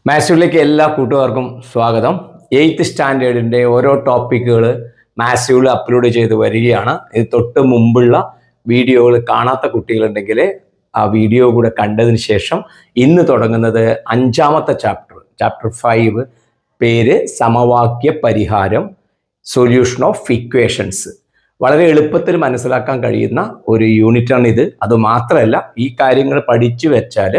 മാത്സിലേക്ക് എല്ലാ കൂട്ടുകാർക്കും സ്വാഗതം. 8th സ്റ്റാൻഡേർഡിൻ്റെ ഓരോ ടോപ്പിക്കുകൾ മാത്സിൽ അപ്ലോഡ് ചെയ്ത് വരികയാണ്. ഇത് തൊട്ട് മുമ്പുള്ള വീഡിയോകൾ കാണാത്ത കുട്ടികളുണ്ടെങ്കിൽ ആ വീഡിയോ കൂടെ കണ്ടതിന് ശേഷം ഇന്ന് തുടങ്ങുന്നത് 5ാമത്തെ ചാപ്റ്റർ 5, പേര് സമവാക്യ പരിഹാരം, സൊല്യൂഷൻ ഓഫ് ഇക്വേഷൻസ്. വളരെ എളുപ്പത്തിൽ മനസ്സിലാക്കാൻ കഴിയുന്ന ഒരു യൂണിറ്റാണ് ഇത്. അതുമാത്രമല്ല, ഈ കാര്യങ്ങൾ പഠിച്ചു വെച്ചാൽ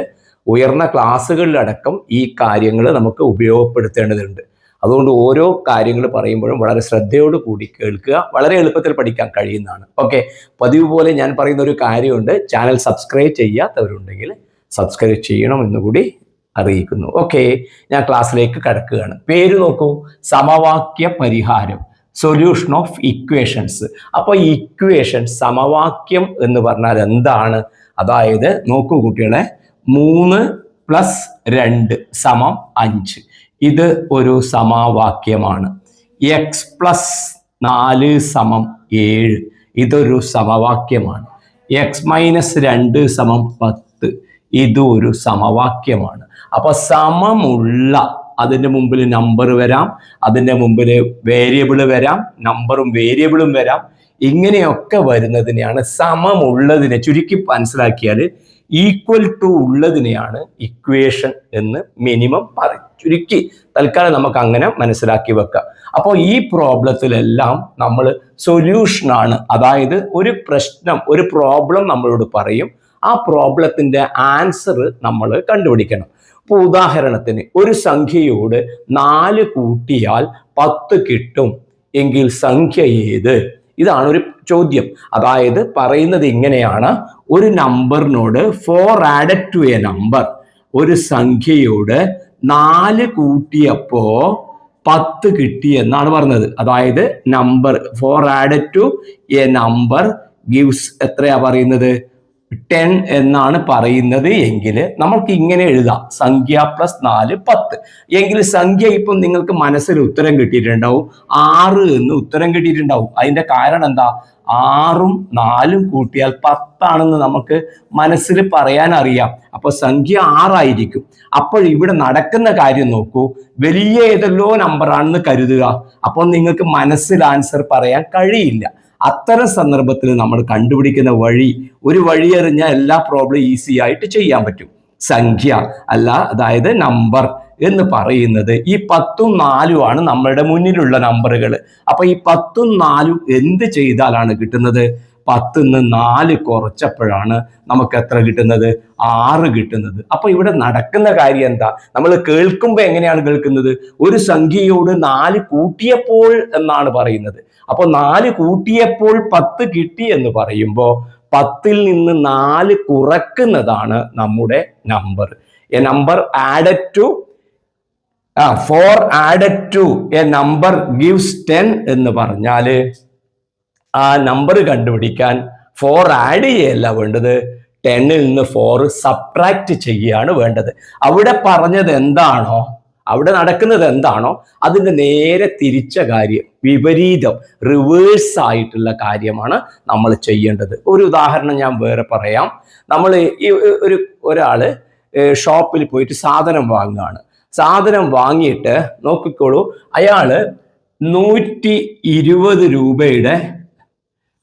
ഉയർന്ന ക്ലാസ്സുകളിലടക്കം ഈ കാര്യങ്ങൾ നമുക്ക് ഉപയോഗപ്പെടുത്തേണ്ടതുണ്ട്. അതുകൊണ്ട് ഓരോ കാര്യങ്ങൾ പറയുമ്പോഴും വളരെ ശ്രദ്ധയോട് കൂടി കേൾക്കുക. വളരെ എളുപ്പത്തിൽ പഠിക്കാൻ കഴിയുന്നതാണ്. ഓക്കെ, പതിവ് പോലെ ഞാൻ പറയുന്ന ഒരു കാര്യമുണ്ട്. ചാനൽ സബ്സ്ക്രൈബ് ചെയ്യാത്തവരുണ്ടെങ്കിൽ സബ്സ്ക്രൈബ് ചെയ്യണം എന്നുകൂടി അറിയിക്കുന്നു. ഓക്കെ, ഞാൻ ക്ലാസ്സിലേക്ക് കടക്കുകയാണ്. പേര് നോക്കൂ, സമവാക്യ പരിഹാരം, സൊല്യൂഷൻ ഓഫ് ഇക്വേഷൻസ്. അപ്പോൾ ഇക്വേഷൻ, സമവാക്യം എന്ന് പറഞ്ഞാൽ എന്താണ്? അതായത് നോക്കൂ കുട്ടികളെ, 3 + 2 = 5. ഇത് ഒരു സമവാക്യമാണ്. x + 4 = 7. ഇതൊരു സമവാക്യമാണ്. x - 2 = 10. ഇതും ഒരു സമവാക്യമാണ്. അപ്പൊ സമമുള്ള, അതിൻ്റെ മുമ്പിൽ നമ്പർ വരാം, അതിൻ്റെ മുമ്പിൽ വേരിയബിൾ വരാം, നമ്പറും വേരിയബിളും വരാം. ഇങ്ങനെയൊക്കെ വരുന്നതിനെയാണ് സമമുള്ളതിനെ, ചുരുക്കി മനസ്സിലാക്കിയാൽ ഈക്വൽ ടു ഉള്ളതിനെയാണ് ഇക്വേഷൻ എന്ന് മിനിമം പറയും. ചുരുക്കി തൽക്കാലം നമുക്ക് അങ്ങനെ മനസ്സിലാക്കി വെക്കാം. അപ്പോൾ ഈ പ്രോബ്ലത്തിലെല്ലാം നമ്മൾ സൊല്യൂഷനാണ്, അതായത് ഒരു പ്രശ്നം, ഒരു പ്രോബ്ലം നമ്മളോട് പറയും. ആ പ്രോബ്ലത്തിൻ്റെ ആൻസർ നമ്മൾ കണ്ടുപിടിക്കണം. ഇപ്പോൾ ഉദാഹരണത്തിന്, ഒരു സംഖ്യയോട് 4 കൂട്ടിയാൽ 10 കിട്ടും എങ്കിൽ സംഖ്യ ഏത്? ഇതാണ് ഒരു ചോദ്യം. അതായത് പറയുന്നത് ഇങ്ങനെയാണ്: ഒരു നമ്പറിനോട് 4 added to a number, ഒരു സംഖ്യയോട് 4 കൂട്ടിയപ്പോ 10 കിട്ടി എന്നാണ് പറഞ്ഞത്. അതായത് number 4 added to a number gives എത്രയാ പറയുന്നത്? 10 എന്നാണ് പറയുന്നത് എങ്കിൽ നമ്മൾക്ക് ഇങ്ങനെ എഴുതാം: സംഖ്യ +4 10. എങ്കിൽ സംഖ്യ ഇപ്പം നിങ്ങൾക്ക് മനസ്സിൽ ഉത്തരം കിട്ടിയിട്ടുണ്ടാവും, 6 എന്ന് ഉത്തരം കിട്ടിയിട്ടുണ്ടാവും. അതിന്റെ കാരണം എന്താ? 6ഉം 4ഉം കൂട്ടിയാൽ 10 ആണെന്ന് നമുക്ക് മനസ്സിൽ പറയാൻ അറിയാം. അപ്പൊ സംഖ്യ 6 ആയിരിക്കും. അപ്പോൾ ഇവിടെ നടക്കുന്ന കാര്യം നോക്കൂ, വലിയ ഏതല്ലോ നമ്പറാണെന്ന് കരുതുക. അപ്പോൾ നിങ്ങൾക്ക് മനസ്സിൽ ആൻസർ പറയാൻ കഴിയില്ല. അത്തരം സന്ദർഭത്തിൽ നമ്മൾ കണ്ടുപിടിക്കുന്ന വഴി, ഒരു വഴി അറിഞ്ഞാൽ എല്ലാ പ്രോബ്ലം ഈസി ആയിട്ട് ചെയ്യാൻ പറ്റും. സംഖ്യ അല്ല, അതായത് നമ്പർ എന്ന് പറയുന്നത് ഈ 10ഉം 4ഉം ആണ് നമ്മളുടെ മുന്നിലുള്ള നമ്പറുകൾ. അപ്പൊ ഈ 10ഉം 4ഉം എന്ത് ചെയ്താലാണ് കിട്ടുന്നത്? 10ന്ന് 4 കുറച്ചപ്പോഴാണ് നമുക്ക് എത്ര കിട്ടുന്നത്? 6 കിട്ടുന്നത്. അപ്പൊ ഇവിടെ നടക്കുന്ന കാര്യം എന്താ? നമ്മൾ കേൾക്കുമ്പോൾ എങ്ങനെയാണ് കേൾക്കുന്നത്? ഒരു സംഖ്യയോട് 4 കൂട്ടിയപ്പോൾ എന്നാണ് പറയുന്നത്. അപ്പൊ 4 കൂട്ടിയപ്പോൾ 10 കിട്ടി എന്ന് പറയുമ്പോൾ 10ൽ നിന്ന് 4 കുറക്കുന്നതാണ് നമ്മുടെ number. A number added to 4 added to a number gives 10 എന്ന് പറഞ്ഞാൽ ആ നമ്പർ കണ്ടുപിടിക്കാൻ 4 ആഡ് ചെയ്യല്ല വേണ്ടത്, 10ൽ നിന്ന് 4 സബ്ട്രാക്ട് ചെയ്യുകയാണ് വേണ്ടത്. അവിടെ പറഞ്ഞത് എന്താണോ, അവിടെ നടക്കുന്നത് എന്താണോ അതിൻ്റെ നേരെ തിരിച്ച കാര്യം, വിപരീതം, റിവേഴ്സ് ആയിട്ടുള്ള കാര്യമാണ് നമ്മൾ ചെയ്യേണ്ടത്. ഒരു ഉദാഹരണം ഞാൻ വേറെ പറയാം. നമ്മൾ ഈ ഒരാള് ഷോപ്പിൽ പോയിട്ട് സാധനം വാങ്ങുകയാണ്. സാധനം വാങ്ങിയിട്ട് നോക്കിക്കോളൂ, അയാള് 120 രൂപയുടെ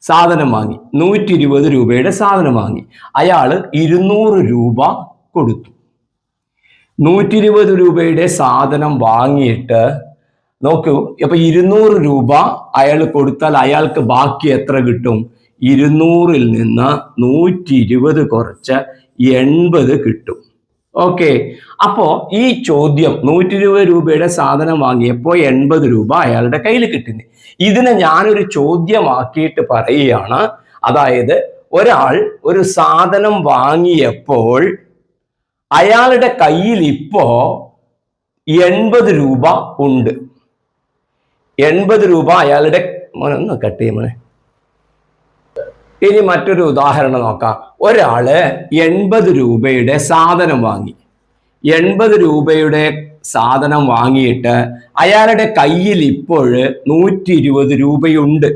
സാധനം വാങ്ങി. 120 രൂപയുടെ സാധനം വാങ്ങി. അയാള് 200 രൂപ കൊടുത്തു. 120 രൂപയുടെ സാധനം വാങ്ങിയിട്ട് നോക്കൂ, അപ്പൊ 200 രൂപ അയാൾ കൊടുത്താൽ അയാൾക്ക് ബാക്കി എത്ര കിട്ടും? 200ൽ നിന്ന് 120 കുറച്ച് 80 കിട്ടും. ഓക്കെ, അപ്പോ ഈ ചോദ്യം, 120 രൂപയുടെ സാധനം വാങ്ങിയപ്പോൾ 80 രൂപ അയാളുടെ കയ്യിൽ കിട്ടുന്നു. ഇതിനെ ഞാനൊരു ചോദ്യമാക്കിയിട്ട് പറയുകയാണ്. അതായത് ഒരാൾ ഒരു സാധനം വാങ്ങിയപ്പോൾ അയാളുടെ കയ്യിൽ ഇപ്പോ 80 രൂപ ഉണ്ട്. 80 രൂപ അയാളുടെ, ഒന്ന് കട്ട് ചെയ്യുമോനെ. ഇനി മറ്റൊരു ഉദാഹരണം നോക്കാം. ഒരാള് 80 രൂപയുടെ സാധനം വാങ്ങി. 80 രൂപയുടെ സാധനം വാങ്ങിയിട്ട് അയാളുടെ കയ്യിൽ ഇപ്പോൾ 120 രൂപയുണ്ട്.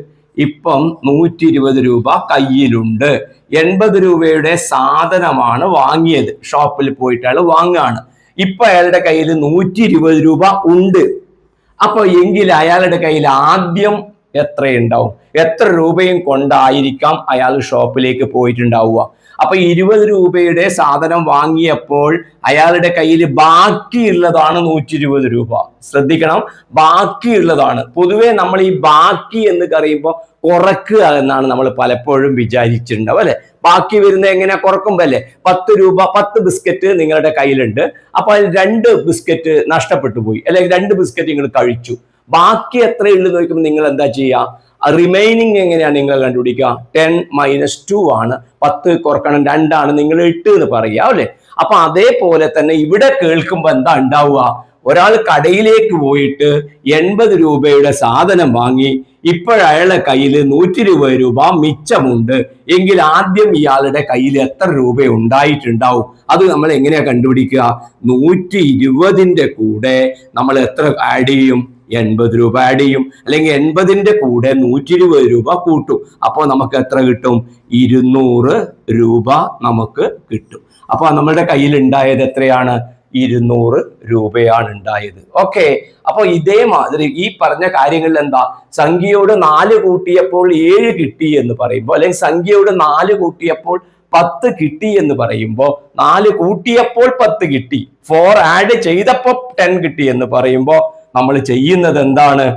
ഇപ്പം 120 രൂപ കയ്യിലുണ്ട്. 80 രൂപയുടെ സാധനമാണ് വാങ്ങിയത്. ഷോപ്പിൽ പോയിട്ട് അയാൾ വാങ്ങുകയാണ്. ഇപ്പൊ അയാളുടെ കയ്യിൽ 120 രൂപ ഉണ്ട്. അപ്പൊ എങ്കിൽ അയാളുടെ കയ്യിൽ ആദ്യം എത്രയുണ്ടാവും? എത്ര രൂപയും കൊണ്ടായിരിക്കാം അയാൾ ഷോപ്പിലേക്ക് പോയിട്ടുണ്ടാവുക? അപ്പൊ 20 രൂപയുടെ സാധനം വാങ്ങിയപ്പോൾ അയാളുടെ കയ്യിൽ ബാക്കിയുള്ളതാണ് 120 രൂപ. ശ്രദ്ധിക്കണം, ബാക്കിയുള്ളതാണ്. പൊതുവെ നമ്മൾ ഈ ബാക്കി എന്ന് പറയുമ്പോൾ കുറക്കുക എന്നാണ് നമ്മൾ പലപ്പോഴും വിചാരിച്ചിട്ടുണ്ടാവും അല്ലെ. ബാക്കി വരുന്നത് എങ്ങനെ കുറക്കുമ്പോ അല്ലേ? 10 രൂപ 10 ബിസ്ക്കറ്റ് നിങ്ങളുടെ കയ്യിലുണ്ട്. അപ്പൊ അതിൽ 2 ബിസ്ക്കറ്റ് നഷ്ടപ്പെട്ടു പോയി, അല്ലെങ്കിൽ 2 ബിസ്ക്കറ്റ് നിങ്ങൾ കഴിച്ചു. ബാക്കി എത്രയുള്ളത് നോക്കുമ്പോൾ നിങ്ങൾ എന്താ ചെയ്യുക? റിമൈനിങ് എങ്ങനെയാണ് നിങ്ങൾ കണ്ടുപിടിക്കുക? 10 - 2 ആണ്. 10 കുറക്കണം 2 ആണ്, നിങ്ങൾ 8 എന്ന് പറയുക അല്ലെ. അപ്പൊ അതേപോലെ തന്നെ ഇവിടെ കേൾക്കുമ്പോ എന്താ ഉണ്ടാവുക? ഒരാൾ കടയിലേക്ക് പോയിട്ട് 80 രൂപയുടെ സാധനം വാങ്ങി, ഇപ്പോഴയാളുടെ കയ്യിൽ 120 രൂപ മിച്ചമുണ്ട് എങ്കിൽ ആദ്യം ഇയാളുടെ കയ്യിൽ എത്ര രൂപ ഉണ്ടായിട്ടുണ്ടാവും? അത് നമ്മൾ എങ്ങനെയാ കണ്ടുപിടിക്കുക? 120ന്റെ കൂടെ നമ്മൾ എത്ര ആഡ് ചെയ്യും? 80 രൂപ ആഡ് ചെയ്യും. അല്ലെങ്കിൽ 80ന്റെ കൂടെ 120 രൂപ കൂട്ടും. അപ്പോൾ നമുക്ക് എത്ര കിട്ടും? 200 രൂപ നമുക്ക് കിട്ടും. അപ്പൊ നമ്മളുടെ കയ്യിൽ ഉണ്ടായത് എത്രയാണ്? 200 രൂപയാണ് ഉണ്ടായത്. ഓക്കെ. അപ്പൊ ഇതേമാതിരി ഈ പറഞ്ഞ കാര്യങ്ങളിൽ എന്താ? സംഖ്യയോട് 4 കൂട്ടിയപ്പോൾ 7 കിട്ടി എന്ന് പറയുമ്പോൾ, അല്ലെങ്കിൽ സംഖ്യയോട് 4 കൂട്ടിയപ്പോൾ 10 കിട്ടി എന്ന് പറയുമ്പോൾ, 4 കൂട്ടിയപ്പോൾ 10 കിട്ടി, 4 ആഡ് ചെയ്തപ്പോൾ 10 കിട്ടി എന്ന് പറയുമ്പോൾ നമ്മൾ ചെയ്യുന്നത് എന്താണ്?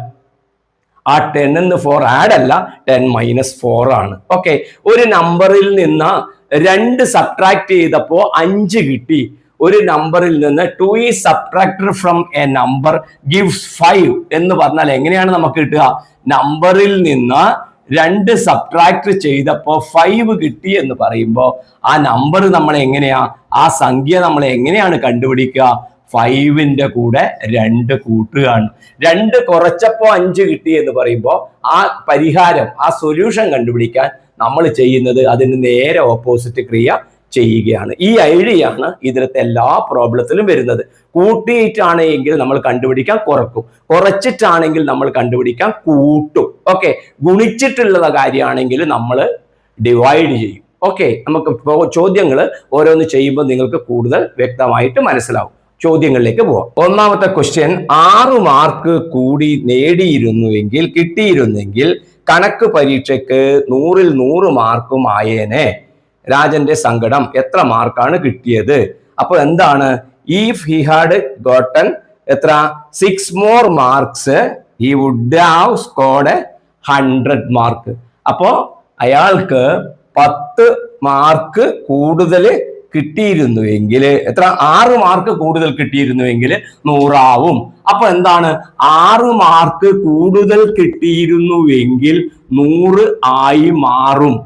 ആ 10 4 ആഡ് അല്ല, 10 - 4 ആണ്. ഓക്കെ. ഒരു നമ്പറിൽ നിന്ന് 2 സബ്ട്രാക്ട് ചെയ്തപ്പോൾ 5 കിട്ടി. ഒരു നമ്പറിൽ നിന്ന് 2 is subtracted from a number gives 5 എന്ന് പറഞ്ഞാൽ എങ്ങനെയാണ് നമുക്ക് കിട്ടുക? നമ്പറിൽ നിന്ന് 2 സബ്ട്രാക്ട് ചെയ്തപ്പോൾ 5 കിട്ടി എന്ന് പറയുമ്പോൾ ആ നമ്പർ നമ്മൾ എങ്ങനെയാ, ആ സംഖ്യ നമ്മൾ എങ്ങനെയാണ് കണ്ടുപിടിക്കുക? 5ന്റെ കൂടെ 2 കൂട്ടുകയാണ്. 2 കുറച്ചപ്പോ 5 കിട്ടി എന്ന് പറയുമ്പോൾ ആ പരിഹാരം, ആ സൊല്യൂഷൻ കണ്ടുപിടിക്കാൻ നമ്മൾ ചെയ്യുന്നത് അതിന് നേരെ ഓപ്പോസിറ്റ് ക്രിയ ചെയ്യുകയാണ്. ഈ ഐഡിയയാണ് ഇതിലത്തെ എല്ലാ പ്രോബ്ലത്തിലും വരുന്നത്. കൂട്ടിയിട്ടാണെങ്കിൽ നമ്മൾ കണ്ടുപിടിക്കാൻ കുറക്കും, കുറച്ചിട്ടാണെങ്കിൽ നമ്മൾ കണ്ടുപിടിക്കാൻ കൂട്ടും. ഓക്കെ. ഗുണിച്ചിട്ടുള്ള കാര്യമാണെങ്കിൽ നമ്മൾ ഡിവൈഡ് ചെയ്യും. ഓക്കെ. നമുക്ക് ചോദ്യങ്ങൾ ഓരോന്ന് ചെയ്യുമ്പോൾ നിങ്ങൾക്ക് കൂടുതൽ വ്യക്തമായിട്ട് മനസ്സിലാവും. ചോദ്യങ്ങളിലേക്ക് പോവാം. ഒന്നാമത്തെ ക്വസ്റ്റ്യൻ, 6 മാർക്ക് കൂടി നേടിയിരുന്നുവെങ്കിൽ കിട്ടിയിരുന്നെങ്കിൽ കണക്ക് പരീക്ഷയ്ക്ക് 100ൽ 100 മാർക്കും ആയേനെ. രാജന്റെ സങ്കടം, എത്ര മാർക്കാണ് കിട്ടിയത്? അപ്പൊ എന്താണ്? ഇഫ് ഹി ഹാഡ് ഗോട്ടൺ എത്ര 6 more marks he would have scored 100 mark. അപ്പോ അയാൾക്ക് 10 മാർക്ക് കൂടുതൽ കിട്ടിയിരുന്നുവെങ്കിൽ എത്ര? 6 മാർക്ക് കൂടുതൽ കിട്ടിയിരുന്നുവെങ്കിൽ 100 ആവും. അപ്പൊ എന്താണ്? 6 മാർക്ക് കൂടുതൽ കിട്ടിയിരുന്നുവെങ്കിൽ 100 ആയി മാറും.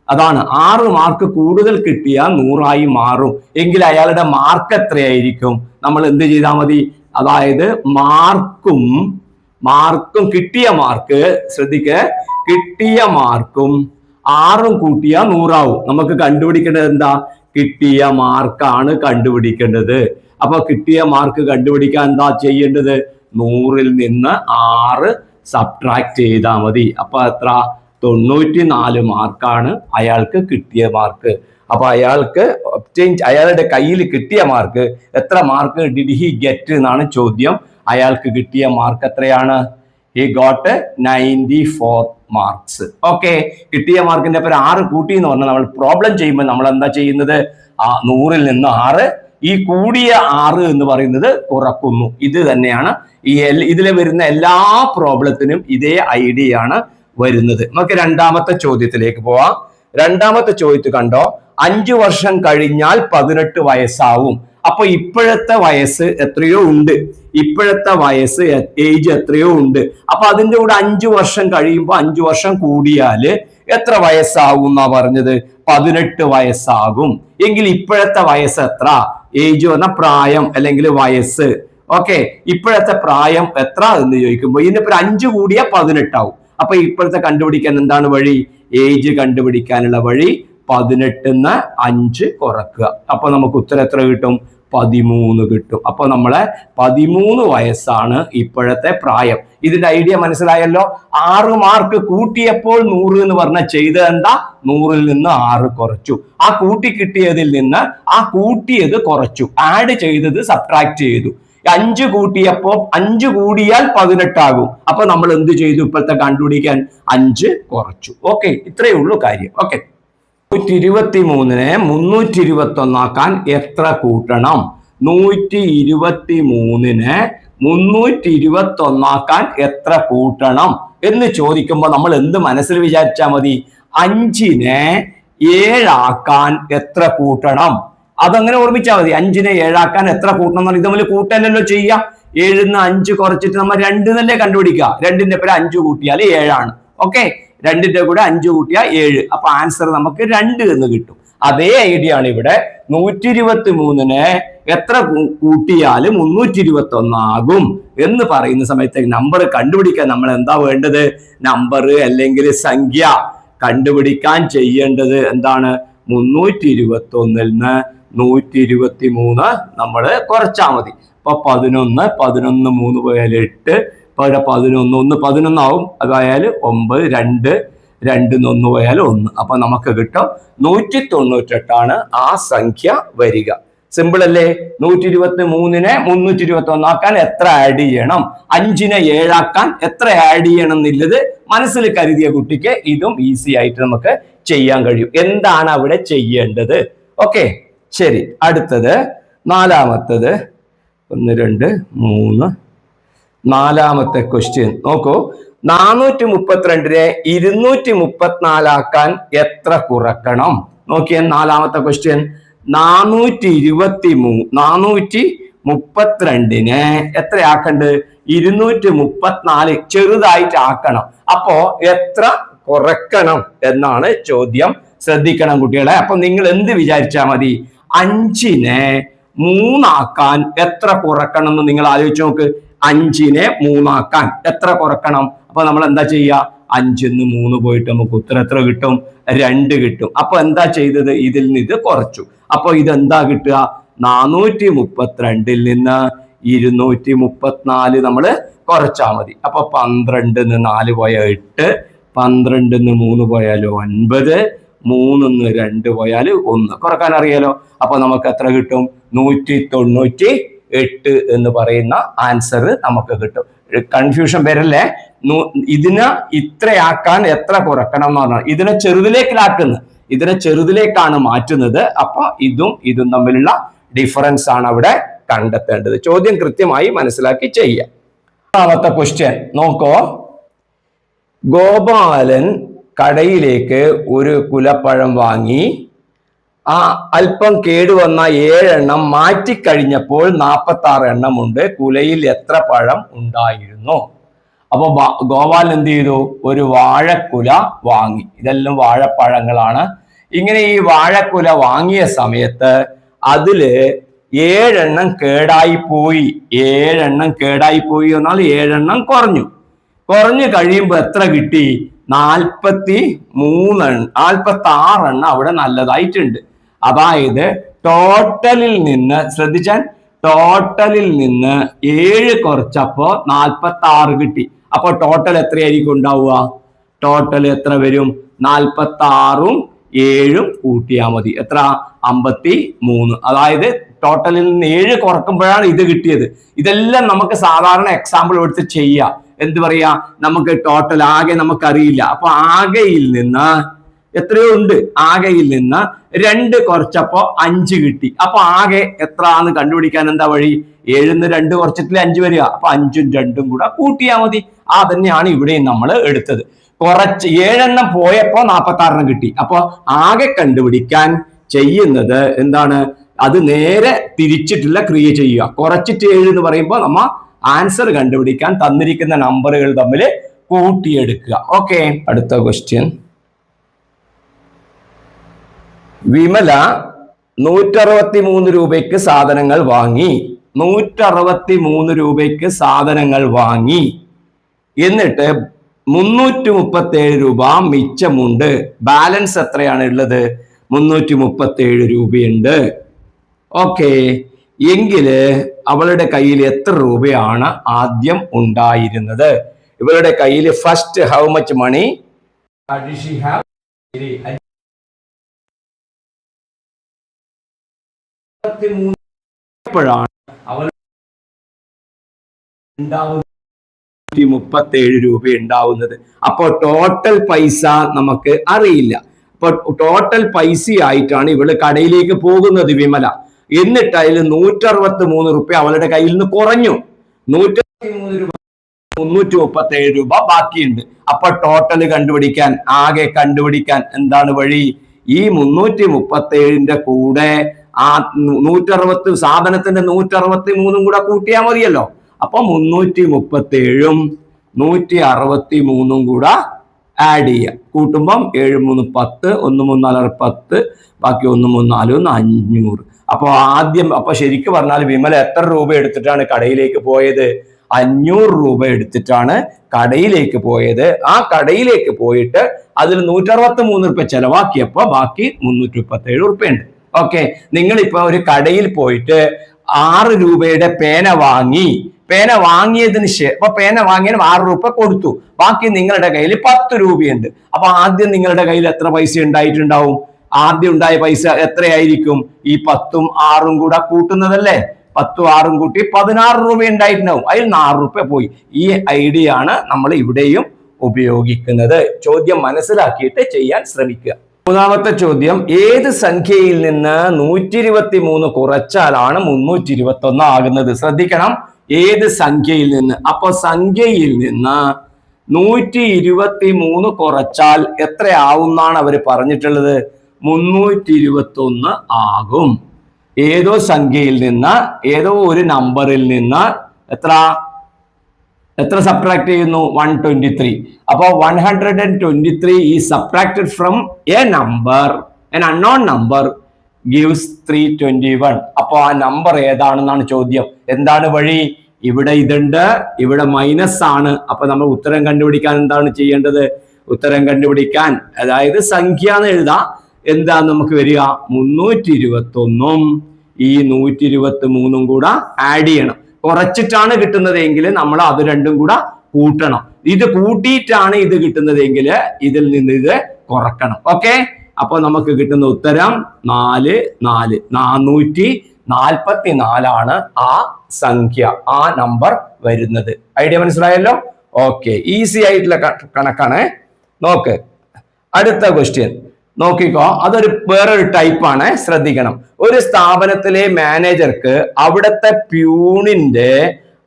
അതാണ് 6 മാർക്ക് കൂടുതൽ കിട്ടിയാൽ 100 ആയി മാറും. എങ്കിൽ അയാളുടെ മാർക്ക് എത്രയായിരിക്കും? നമ്മൾ എന്ത് ചെയ്താൽ മതി? അതായത് മാർക്കും കിട്ടിയ മാർക്ക്, ശ്രദ്ധിക്കുക, കിട്ടിയ മാർക്കും 6ഉം കൂട്ടിയാൽ 100 ആവും. നമുക്ക് കണ്ടുപിടിക്കേണ്ടത് എന്താ? കിട്ടിയ മാർക്കാണ് കണ്ടുപിടിക്കേണ്ടത്. അപ്പൊ കിട്ടിയ മാർക്ക് കണ്ടുപിടിക്കാൻ എന്താ ചെയ്യേണ്ടത്? 100ൽ നിന്ന് 6 സബ്ട്രാക്ട് ചെയ്താൽ മതി. അപ്പൊ എത്ര? 94 മാർക്കാണ് അയാൾക്ക് കിട്ടിയ മാർക്ക്. അപ്പൊ അയാൾക്ക് അയാളുടെ കയ്യിൽ കിട്ടിയ മാർക്ക് എത്ര മാർക്ക് ഡിഡ് ഹി ഗെറ്റ് എന്നാണ് ചോദ്യം. അയാൾക്ക് കിട്ടിയ മാർക്ക് എത്രയാണ്? He got 94 marks. ഓക്കെ. കിട്ടിയ മാർക്കിന്റെ പേര് 6 കൂട്ടി എന്ന് പറഞ്ഞാൽ നമ്മൾ പ്രോബ്ലം ചെയ്യുമ്പോൾ നമ്മൾ എന്താ ചെയ്യുന്നത്? 100ൽ നിന്ന് 6, ഈ കൂടിയ 6 എന്ന് പറയുന്നത് കുറക്കുന്നു. ഇത് തന്നെയാണ് ഇതിലെ വരുന്ന എല്ലാ പ്രോബ്ലത്തിനും ഇതേ ഐഡിയ ആണ് വരുന്നത്. നമുക്ക് രണ്ടാമത്തെ ചോദ്യത്തിലേക്ക് പോവാം. രണ്ടാമത്തെ ചോദ്യത്തിൽ കണ്ടോ, 5 വർഷം കഴിഞ്ഞാൽ 18 വയസ്സാവും. അപ്പൊ ഇപ്പോഴത്തെ വയസ്സ് എത്രയോ ഉണ്ട്, ഇപ്പോഴത്തെ വയസ്സ് ഏജ് എത്രയോ ഉണ്ട്. അപ്പൊ അതിന്റെ കൂടെ 5 വർഷം കഴിയുമ്പോൾ 5 വർഷം കൂടിയാല് എത്ര വയസ്സാവും എന്നാ പറഞ്ഞത്? 18 വയസ്സാകും. എങ്കിൽ ഇപ്പോഴത്തെ വയസ്സ് എത്ര? ഏജ് പറഞ്ഞ പ്രായം അല്ലെങ്കിൽ വയസ്സ്. ഓക്കെ. ഇപ്പോഴത്തെ പ്രായം എത്ര എന്ന് ചോദിക്കുമ്പോൾ ഇതിനിപ്പോ 5 കൂടിയാൽ 18 ആവും. അപ്പൊ ഇപ്പോഴത്തെ കണ്ടുപിടിക്കാൻ എന്താണ് വഴി? ഏജ് കണ്ടുപിടിക്കാനുള്ള വഴി 18ന്ന് 5 കുറക്കുക. അപ്പൊ നമുക്ക് ഉത്തരം എത്ര കിട്ടും? 13 കിട്ടും. അപ്പൊ നമ്മളെ 13 വയസ്സാണ് ഇപ്പോഴത്തെ പ്രായം. ഇതിന്റെ ഐഡിയ മനസ്സിലായല്ലോ. 6 മാർക്ക് കൂട്ടിയപ്പോൾ 100 എന്ന് പറഞ്ഞ ചെയ്തത് എന്താ? 100ൽ നിന്ന് 6 കുറച്ചു. ആ കൂട്ടി കിട്ടിയതിൽ നിന്ന് ആ കൂട്ടിയത് കുറച്ചു, ആഡ് ചെയ്തത് സബ്ട്രാക്ട് ചെയ്തു. 5 കൂട്ടിയപ്പോ 5 കൂടിയാൽ 18 ആകും. അപ്പൊ നമ്മൾ എന്ത് ചെയ്തു? ഇപ്പോഴത്തെ കണ്ടുപിടിക്കാൻ 5 കുറച്ചു. ഓക്കെ, ഇത്രയേ ഉള്ളൂ കാര്യം. ഓക്കെ, 123നെ 321 ആക്കാൻ എത്ര കൂട്ടണം? 123നെ 321 ആക്കാൻ എത്ര കൂട്ടണം എന്ന് ചോദിക്കുമ്പോൾ നമ്മൾ എന്ത് മനസ്സിൽ വിചാരിച്ചാൽ മതി? 5നെ 7 ആക്കാൻ എത്ര കൂട്ടണം? അതങ്ങനെ ഓർമ്മിച്ചാൽ മതി. 5നെ 7 ആക്കാൻ എത്ര കൂട്ടണം എന്നാണ്. ഇത് നമ്മൾ കൂട്ടലല്ലോ ചെയ്യാം. 7ന്ന് 5 കുറച്ചിട്ട് നമ്മൾ 2 തന്നെ കണ്ടുപിടിക്കുക. 2ന്റെ പേര് 5 കൂട്ടിയാൽ 7 ആണ്. ഓക്കെ, 2ന്റെ കൂടെ 5 കൂട്ടിയാൽ 7. അപ്പൊ ആൻസർ നമുക്ക് 2 എന്ന് കിട്ടും. അതേ ഐഡിയ ആണ് ഇവിടെ. 123നെ എത്ര കൂട്ടിയാൽ 321 ആകും എന്ന് പറയുന്ന സമയത്ത് നമ്പർ കണ്ടുപിടിക്കാൻ നമ്മൾ എന്താ വേണ്ടത്? നമ്പർ അല്ലെങ്കിൽ സംഖ്യ കണ്ടുപിടിക്കാൻ ചെയ്യേണ്ടത് എന്താണ്? 321ൽ നിന്ന് 123 നമ്മൾ കുറച്ചാൽ മതി. അപ്പൊ 11, 3 പോയാൽ 8, 11 11 ആവും. അതായത് 9, 2 1 പോയാൽ 1. അപ്പൊ നമുക്ക് കിട്ടും 198 ആ സംഖ്യ വരിക. സിമ്പിൾ അല്ലേ? 123നെ 321 ആക്കാൻ എത്ര ആഡ് ചെയ്യണം? 5നെ 7 ആക്കാൻ എത്ര ആഡ് ചെയ്യണം എന്നുള്ളത് മനസ്സിൽ കരുതിയ കുട്ടിക്ക് ഇതും ഈസി ആയിട്ട് നമുക്ക് ചെയ്യാൻ കഴിയും. എന്താണ് അവിടെ ചെയ്യേണ്ടത്? ഓക്കെ, ശരി. അടുത്തത് നാലാമത്തത് 1 2 3 നാലാമത്തെ ക്വസ്റ്റ്യൻ നോക്കൂ. 432നെ 234 ആക്കാൻ എത്ര കുറക്കണം? നോക്കിയേ, നാലാമത്തെ ക്വസ്റ്റ്യൻ. 432നെ എത്ര ആക്കണ്ട്? 234 ചെറുതായിട്ട് ആക്കണം. അപ്പോ എത്ര കുറക്കണം എന്നാണ് ചോദ്യം. ശ്രദ്ധിക്കണം കുട്ടികളെ. അപ്പൊ നിങ്ങൾ എന്ത് വിചാരിച്ചാൽ മതി? 5നെ 3 ആക്കാൻ എത്ര കുറക്കണം എന്ന് നിങ്ങൾ ആലോചിച്ച് നോക്ക്. 5നെ 3 ആക്കാൻ എത്ര കുറക്കണം? അപ്പൊ നമ്മൾ എന്താ ചെയ്യുക? 5ന്ന് 3 പോയിട്ട് നമുക്ക് ഉത്തരം എത്ര കിട്ടും? 2 കിട്ടും. അപ്പൊ എന്താ ചെയ്തത്? ഇതിൽ നിന്ന് ഇത് കുറച്ചു. അപ്പൊ ഇതെന്താ കിട്ടുക? 432ൽ നിന്ന് 234 നമ്മൾ കുറച്ചാൽ മതി. അപ്പൊ 12ന്ന് 4 പോയാൽ 8, 12ന്ന് 3 പോയാൽ 9, 3ന്ന് 2 പോയാൽ 1. കുറക്കാൻ അറിയാലോ. അപ്പൊ നമുക്ക് എത്ര കിട്ടും? 198 എന്ന് പറയുന്ന ആൻസർ നമുക്ക് കിട്ടും. കൺഫ്യൂഷൻ വരല്ലേ? ഇതിനെ ഇത്രയാക്കാൻ എത്ര കുറക്കണം എന്ന് പറഞ്ഞാൽ ഇതിനെ ചെറുതിലേക്കാണ് മാറ്റുന്നത്. അപ്പൊ ഇതും തമ്മിലുള്ള ഡിഫറൻസ് ആണ് അവിടെ കണ്ടെത്തേണ്ടത്. ചോദ്യം കൃത്യമായി മനസ്സിലാക്കി ചെയ്യാം. രണ്ടാമത്തെ ക്വസ്റ്റ്യൻ നോക്കോ. ഗോപാലൻ കടയിലേക്ക് ഒരു കുലപ്പഴം വാങ്ങി. ആ അല്പം കേടുവന്ന 7 എണ്ണം മാറ്റിക്കഴിഞ്ഞപ്പോൾ 46 എണ്ണമുണ്ട്. കുലയിൽ എത്ര പഴം ഉണ്ടായിരുന്നു? അപ്പൊ ഗോപാലൻ എന്ത് ചെയ്തു? ഒരു വാഴക്കുല വാങ്ങി. ഇതെല്ലാം വാഴപ്പഴങ്ങളാണ്. ഇങ്ങനെ ഈ വാഴക്കുല വാങ്ങിയ സമയത്ത് അതില് 7 എണ്ണം കേടായി പോയി. 7 എണ്ണം കേടായി പോയി എന്നാൽ 7 എണ്ണം കുറഞ്ഞു കഴിയുമ്പോ എത്ര കിട്ടി? 46 എണ്ണം അവിടെ നല്ലതായിട്ടുണ്ട്. അതായത് ടോട്ടലിൽ നിന്ന് ശ്രദ്ധിച്ചാൽ ടോട്ടലിൽ നിന്ന് 7 കുറച്ചപ്പോ 46 കിട്ടി. അപ്പൊ ടോട്ടൽ എത്രയായിരിക്കും ഉണ്ടാവുക? ടോട്ടൽ എത്ര വരും? 46ഉം 7ഉം കൂട്ടിയാൽ മതി. എത്ര? 53. അതായത് ടോട്ടലിൽ നിന്ന് 7 കുറക്കുമ്പോഴാണ് ഇത് കിട്ടിയത്. ഇതെല്ലാം നമുക്ക് സാധാരണ എക്സാമ്പിൾ എടുത്ത് ചെയ്യാം. എന്ത് പറയാ? നമുക്ക് ടോട്ടൽ ആകെ നമുക്കറിയില്ല. അപ്പൊ ആകെയിൽ നിന്ന് എത്രയോ ഉണ്ട്. ആകെയിൽ നിന്ന് 2 കുറച്ചപ്പോ 5 കിട്ടി. അപ്പൊ ആകെ എത്ര എന്ന് കണ്ടുപിടിക്കാൻ എന്താ വഴി? 7ന്ന് 2 കുറച്ചിട്ടില്ല 5 വരിക. അപ്പൊ 5ഉം 2ഉം കൂടെ കൂട്ടിയാൽ മതി. ആ തന്നെയാണ് ഇവിടെയും നമ്മൾ എടുത്തത്. 7 എണ്ണം പോയപ്പോ 46 എണ്ണം കിട്ടി. അപ്പൊ ആകെ കണ്ടുപിടിക്കാൻ ചെയ്യുന്നത് എന്താണ്? അത് നേരെ തിരിച്ചിട്ടുള്ള ക്രിയ ചെയ്യുക. കുറച്ചിട്ട് 7 എന്ന് പറയുമ്പോൾ നമ്മ ആൻസർ കണ്ടുപിടിക്കാൻ തന്നിരിക്കുന്ന നമ്പറുകൾ തമ്മിൽ കൂട്ടിയെടുക്കുക. ഓക്കെ, അടുത്ത ക്വസ്റ്റ്യൻ. വിമല 163 രൂപയ്ക്ക് സാധനങ്ങൾ വാങ്ങി. 163 രൂപയ്ക്ക് സാധനങ്ങൾ വാങ്ങി. എന്നിട്ട് 337 രൂപ മിച്ചമുണ്ട്. ബാലൻസ് എത്രയാണ് ഉള്ളത്? 337 രൂപയുണ്ട്. ഓക്കെ, എങ്കില് അവളുടെ കയ്യിൽ എത്ര രൂപയാണ് ആദ്യം ഉണ്ടായിരുന്നത്? ഇവളുടെ കയ്യിൽ ഫസ്റ്റ് ഹൗ മച്ച് മണി ാണ് അവൾ 37 രൂപ ഉണ്ടാവുന്നത്. അപ്പോൾ ടോട്ടൽ പൈസ നമുക്ക് അറിയില്ല. അപ്പൊ ടോട്ടൽ പൈസ ആയിട്ടാണ് ഇവള് കടയിലേക്ക് പോകുന്നത് വിമല. എന്നിട്ട് അതിൽ 163 രൂപ അവളുടെ കയ്യിൽ നിന്ന് കുറഞ്ഞു. 163 രൂപ 337 രൂപ ബാക്കിയുണ്ട്. അപ്പൊ ടോട്ടൽ കണ്ടുപിടിക്കാൻ എന്താണ് വഴി? ഈ 337ന്റെ കൂടെ ആ 160 സാധനത്തിന്റെ 163 കൂടെ കൂട്ടിയാൽ മതിയല്ലോ. അപ്പൊ 337ഉം 163ഉം കൂടെ ആഡ് ചെയ്യാം. കൂട്ടുമ്പം 7 3 10, 1 3 4 10, ബാക്കി 1 3 4 500. അപ്പൊ ശരിക്കും പറഞ്ഞാൽ വിമല എത്ര രൂപ എടുത്തിട്ടാണ് കടയിലേക്ക് പോയത്? 500 രൂപ എടുത്തിട്ടാണ് കടയിലേക്ക് പോയത്. ആ കടയിലേക്ക് പോയിട്ട് അതിൽ 163 രൂപ ചെലവാക്കിയപ്പോ ബാക്കി 337 രൂപ ഉണ്ട്. ഓക്കെ, നിങ്ങളിപ്പോ ഒരു കടയിൽ പോയിട്ട് 6 രൂപയുടെ പേന വാങ്ങിയതിന് ശേഷം പേന വാങ്ങിയ 6 രൂപ കൊടുത്തു. ബാക്കി നിങ്ങളുടെ കയ്യിൽ 10 രൂപയുണ്ട്. അപ്പൊ ആദ്യം നിങ്ങളുടെ കയ്യിൽ എത്ര പൈസ ഉണ്ടായിട്ടുണ്ടാവും? ആദ്യം ഉണ്ടായ പൈസ എത്രയായിരിക്കും? ഈ 10ഉം 6ഉം കൂടെ കൂട്ടുന്നതല്ലേ? 10ഉം 6ഉം കൂട്ടി 16 രൂപ ഉണ്ടായിട്ടുണ്ടാവും. അതിൽ 4 രൂപ പോയി. ഈ ഐഡിയ ആണ് നമ്മൾ ഇവിടെയും ഉപയോഗിക്കുന്നത്. ചോദ്യം മനസ്സിലാക്കിയിട്ട് ചെയ്യാൻ ശ്രമിക്കുക. മൂന്നാമത്തെ ചോദ്യം, ഏത് സംഖ്യയിൽ നിന്ന് 123 കുറച്ചാലാണ് 321 ആകുന്നത്? ശ്രദ്ധിക്കണം, ഏത് സംഖ്യയിൽ നിന്ന്? അപ്പൊ സംഖ്യയിൽ നിന്ന് 123 കുറച്ചാൽ എത്ര ആവുന്നാണ് അവർ പറഞ്ഞിട്ടുള്ളത്? 321 ആകും. ഏതോ സംഖ്യയിൽ നിന്ന്, ഏതോ ഒരു നമ്പറിൽ നിന്ന് എത്ര സബ്ട്രാക്ട് ചെയ്യുന്നു? 123. അപ്പൊ 123 is subtracted from an unknown number gives 321. അപ്പൊ ആ നമ്പർ ഏതാണെന്നാണ് ചോദ്യം. എന്താണ് വഴി? ഇവിടെ ഇതുണ്ട്, ഇവിടെ മൈനസ് ആണ്. അപ്പൊ നമ്മൾ ഉത്തരം കണ്ടുപിടിക്കാൻ എന്താണ് ചെയ്യേണ്ടത്? ഉത്തരം കണ്ടുപിടിക്കാൻ, അതായത് സംഖ്യ എന്ന് എഴുതാം. എന്താ നമുക്ക് വരിക? 321ഉം ഈ 123ഉം കൂടെ ആഡ് ചെയ്യണം. കുറച്ചിട്ടാണ് കിട്ടുന്നതെങ്കിൽ നമ്മൾ അത് രണ്ടും കൂടെ കൂട്ടണം. ഇത് കൂട്ടിയിട്ടാണ് ഇത് കിട്ടുന്നതെങ്കിൽ ഇതിൽ നിന്ന് ഇത് കുറക്കണം. ഓക്കെ, അപ്പൊ നമുക്ക് കിട്ടുന്ന ഉത്തരം 444 ആ സംഖ്യ, ആ നമ്പർ വരുന്നത്. ഐഡിയ മനസ്സിലായല്ലോ? ഓക്കെ, ഈസി ആയിട്ടുള്ള കണക്കാണ്. നോക്ക്, അടുത്ത ക്വസ്റ്റ്യൻ നോക്കിക്കോ. അതൊരു വേറൊരു ടൈപ്പാണ്, ശ്രദ്ധിക്കണം. ഒരു സ്ഥാപനത്തിലെ മാനേജർക്ക് അവിടുത്തെ പ്യൂണിന്റെ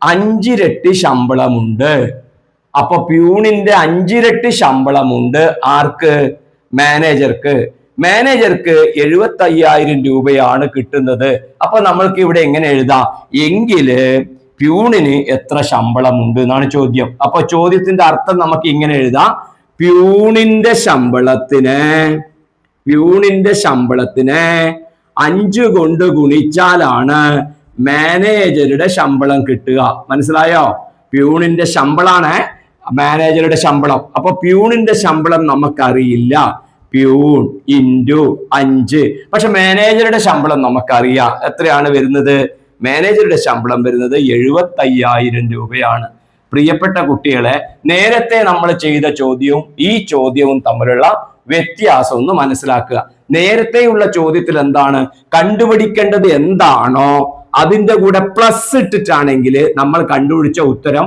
5 ഇരട്ടി ശമ്പളമുണ്ട്. അപ്പൊ പ്യൂണിന്റെ 5 ഇരട്ടി ശമ്പളമുണ്ട്. ആർക്ക്? മാനേജർക്ക്. മാനേജർക്ക് 75,000 രൂപയാണ് കിട്ടുന്നത്. അപ്പൊ നമ്മൾക്ക് ഇവിടെ എങ്ങനെ എഴുതാം? എങ്കില് പ്യൂണിന് എത്ര ശമ്പളമുണ്ട് എന്നാണ് ചോദ്യം. അപ്പൊ ചോദ്യത്തിന്റെ അർത്ഥം നമുക്ക് ഇങ്ങനെ എഴുതാം: പ്യൂണിന്റെ ശമ്പളത്തിന് 5 കൊണ്ട് ഗുണിച്ചാലാണ് മാനേജറുടെ ശമ്പളം കിട്ടുക. മനസ്സിലായോ? പ്യൂണിന്റെ ശമ്പളാണ് മാനേജറുടെ ശമ്പളം. അപ്പൊ പ്യൂണിന്റെ ശമ്പളം നമുക്കറിയില്ല. Peon into 5. പക്ഷെ മാനേജറുടെ ശമ്പളം നമുക്കറിയാം. എത്രയാണ് വരുന്നത്? മാനേജറുടെ ശമ്പളം വരുന്നത് 75,000 രൂപയാണ്. പ്രിയപ്പെട്ട കുട്ടികളെ, നേരത്തെ നമ്മൾ ചെയ്ത ചോദ്യവും ഈ ചോദ്യവും തമ്മിലുള്ള വ്യത്യാസം ഒന്ന് മനസ്സിലാക്കുക. നേരത്തെയുള്ള ചോദ്യത്തിൽ എന്താണ് കണ്ടുപിടിക്കേണ്ടത്? എന്താണോ അതിന്റെ കൂടെ പ്ലസ് ഇട്ടിട്ടാണെങ്കിൽ നമ്മൾ കണ്ടുപിടിച്ച ഉത്തരം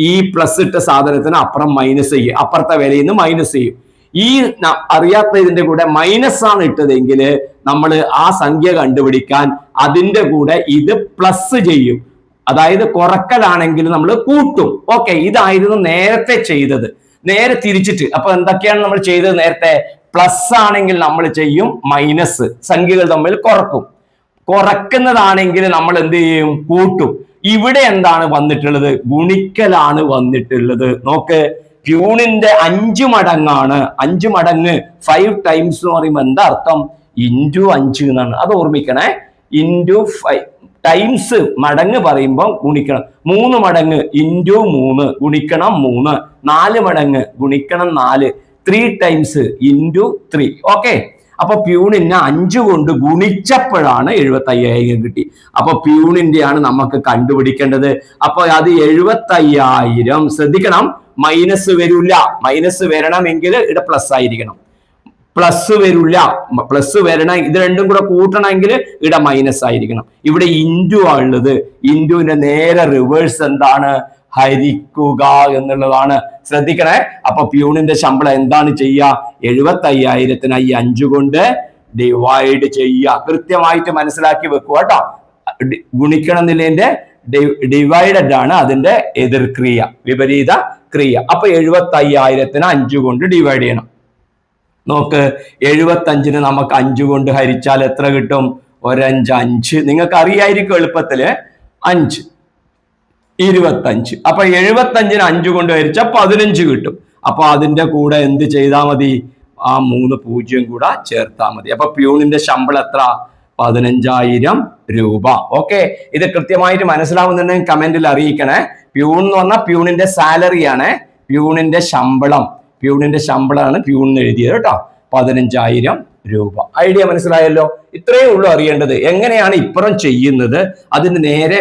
ഈ പ്ലസ് ഇട്ട സാധനത്തിന് അപ്പുറം മൈനസ് ചെയ്യും, അപ്പുറത്തെ വിലയിൽ നിന്ന് മൈനസ് ചെയ്യും. ഈ അറിയാത്ത ഇതിന്റെ കൂടെ മൈനസ് ആണ് ഇട്ടതെങ്കിൽ നമ്മൾ ആ സംഖ്യ കണ്ടുപിടിക്കാൻ അതിന്റെ കൂടെ ഇത് പ്ലസ് ചെയ്യും. അതായത് കുറക്കലാണെങ്കിൽ നമ്മൾ കൂട്ടും. ഓക്കെ, ഇതായിരുന്നു നേരത്തെ ചെയ്തത്. നേരെ തിരിച്ചിട്ട് അപ്പൊ എന്തൊക്കെയാണ് നമ്മൾ ചെയ്തത്? നേരത്തെ പ്ലസ് ആണെങ്കിൽ നമ്മൾ ചെയ്യും മൈനസ്, സംഖ്യകൾ തമ്മിൽ കുറക്കും. കുറക്കുന്നതാണെങ്കിൽ നമ്മൾ എന്ത് ചെയ്യും? കൂട്ടും. ഇവിടെ എന്താണ് വന്നിട്ടുള്ളത്? ഗുണിക്കലാണ് വന്നിട്ടുള്ളത്. നോക്ക്, പ്യൂണിന്റെ 5 മടങ്ങാണ്. 5 മടങ്ങ് 5 ടൈംസ് എന്ന് പറയുമ്പോൾ എന്താ അർത്ഥം? ഇൻറ്റു 5 എന്നാണ്. അത് ഓർമ്മിക്കണേ. ഇൻറ്റു 5 ടൈംസ്, മടങ്ങ് പറയുമ്പോൾ ഗുണിക്കണം. 3 മടങ്ങ് ഇൻറ്റു 3 ഗുണിക്കണം 3. 4 മടങ്ങ് ഗുണിക്കണം 4. 3 ടൈംസ് ഇൻറ്റു 3. ഓക്കെ, അപ്പൊ പ്യൂണിനെ 5 കൊണ്ട് ഗുണിച്ചപ്പോഴാണ് 75,000 കിട്ടി. അപ്പൊ പ്യൂണിന്റെയാണ് നമുക്ക് കണ്ടുപിടിക്കേണ്ടത്. അപ്പൊ അത് 75,000. ശ്രദ്ധിക്കണം, മൈനസ് വരില്ല. മൈനസ് വരണമെങ്കിൽ ഇവിടെ പ്ലസ് ആയിരിക്കണം. പ്ലസ് വരില്ല, പ്ലസ് വരണം. ഇത് രണ്ടും കൂടെ കൂട്ടണമെങ്കിൽ ഇവിടെ മൈനസ് ആയിരിക്കണം. ഇവിടെ ഇൻറ്റു ഉള്ളത്. ഇൻറ്റുവിന്റെ നേരെ റിവേഴ്സ് എന്താണ്? ഹരിക്കുക എന്നുള്ളതാണ്. ശ്രദ്ധിക്കണേ. അപ്പൊ പ്യൂണിന്റെ ശമ്പളം എന്താണ് ചെയ്യുക? 75,000 ഈ 5 കൊണ്ട് ഡിവൈഡ് ചെയ്യുക. കൃത്യമായിട്ട് മനസ്സിലാക്കി വെക്കുക കേട്ടോ. ഗുണിക്കണം എന്നുള്ളതിന്റെ ഡിവൈഡഡ് ആണ് അതിന്റെ എതിർക്രിയ, വിപരീത ക്രിയ. അപ്പൊ 75,000 5 കൊണ്ട് ഡിവൈഡ് ചെയ്യണം. നോക്ക്, 75 നമുക്ക് 5 കൊണ്ട് ഹരിച്ചാൽ എത്ര കിട്ടും? 1 5 5. നിങ്ങൾക്ക് അറിയായിരിക്കും എളുപ്പത്തില്. 5 25. അപ്പൊ 75 5 കൊണ്ട് ഹരിച്ചാൽ 15 കിട്ടും. അപ്പൊ അതിന്റെ കൂടെ എന്ത് ചെയ്താൽ മതി? ആ 3 0 കൂടെ ചേർത്താൽ മതി. അപ്പൊ പ്യൂണിന്റെ ശമ്പളം എത്ര? 15,000 രൂപ. ഓക്കെ, ഇത് കൃത്യമായിട്ട് മനസ്സിലാവുന്നുണ്ടെങ്കിൽ കമന്റിൽ അറിയിക്കണേ. പ്യൂൺ എന്ന് പറഞ്ഞാൽ പ്യൂണിന്റെ സാലറി ആണ്, പ്യൂണിന്റെ ശമ്പളം. പ്യൂണിന്റെ ശമ്പളമാണ് പ്യൂണിന് എഴുതിയത് കേട്ടോ. 15,000 രൂപ. ഐഡിയ മനസ്സിലായല്ലോ? ഇത്രയേ ഉള്ളൂ അറിയേണ്ടത്. എങ്ങനെയാണ് ഇപ്പുറം ചെയ്യുന്നത്? അതിന് നേരെ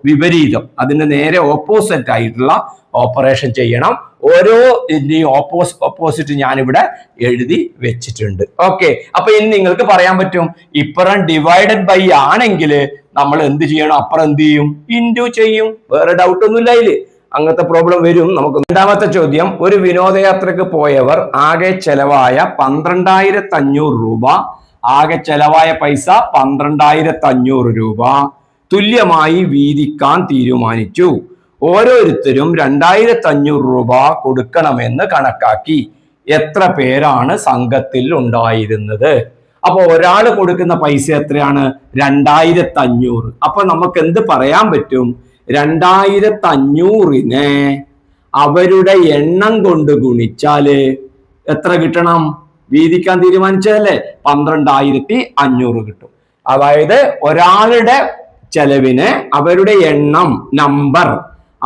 വിപരീതം, അതിന് നേരെ ഓപ്പോസിറ്റ് ആയിട്ടുള്ള ഓപ്പറേഷൻ ചെയ്യണം. ഓരോ ഇതിന്റെയും ഓപ്പോസിറ്റ് ഞാനിവിടെ എഴുതി വെച്ചിട്ടുണ്ട്. ഓക്കെ, അപ്പൊ ഇനി നിങ്ങൾക്ക് പറയാൻ പറ്റും, ഇപ്പുറം ഡിവൈഡഡ് ബൈ ആണെങ്കിൽ നമ്മൾ എന്ത് ചെയ്യണം? അപ്പുറം എന്ത് ചെയ്യും? ഇൻറ്റു ചെയ്യും. വേറെ ഡൗട്ട് ഒന്നുമില്ല അതില്. അങ്ങനത്തെ പ്രോബ്ലം വരും. നമുക്ക് രണ്ടാമത്തെ ചോദ്യം, ഒരു വിനോദയാത്രക്ക് പോയവർ ആകെ ചെലവായ 12,500 രൂപ, ആകെ ചെലവായ പൈസ 12,500 രൂപ തുല്യമായി വീതിക്കാൻ തീരുമാനിച്ചു. ഓരോരുത്തരും 2,500 രൂപ കൊടുക്കണമെന്ന് കണക്കാക്കി. എത്ര പേരാണ് സംഘത്തിൽ ഉണ്ടായിരുന്നത്? അപ്പൊ ഒരാൾ കൊടുക്കുന്ന പൈസ എത്രയാണ്? 2,500. അപ്പൊ നമുക്ക് എന്ത് പറയാൻ പറ്റും? 2,500നെ അവരുടെ എണ്ണം കൊണ്ട് ഗുണിച്ചാല് എത്ര കിട്ടണം? വീതിക്കാൻ തീരുമാനിച്ചതല്ലേ, 12,500 കിട്ടും. അതായത് ഒരാളുടെ ചെലവിന് അവരുടെ എണ്ണം,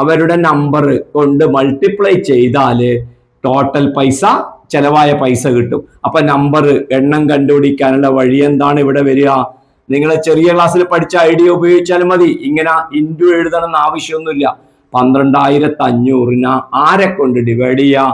അവരുടെ നമ്പർ കൊണ്ട് മൾട്ടിപ്ലൈ ചെയ്താല് ടോട്ടൽ പൈസ, ചെലവായ പൈസ കിട്ടും. അപ്പൊ നമ്പർ, എണ്ണം കണ്ടുപിടിക്കാനുള്ള വഴി എന്താണ് ഇവിടെ വരിക? നിങ്ങൾ ചെറിയ ക്ലാസ്സിൽ പഠിച്ച ഐഡിയ ഉപയോഗിച്ചാലും മതി. ഇങ്ങനെ ഇൻറ്റു എഴുതണം എന്ന് ആവശ്യമൊന്നുമില്ല. 12,500നെ ആരെ കൊണ്ട് ഡിവൈഡ് ചെയ്യുക?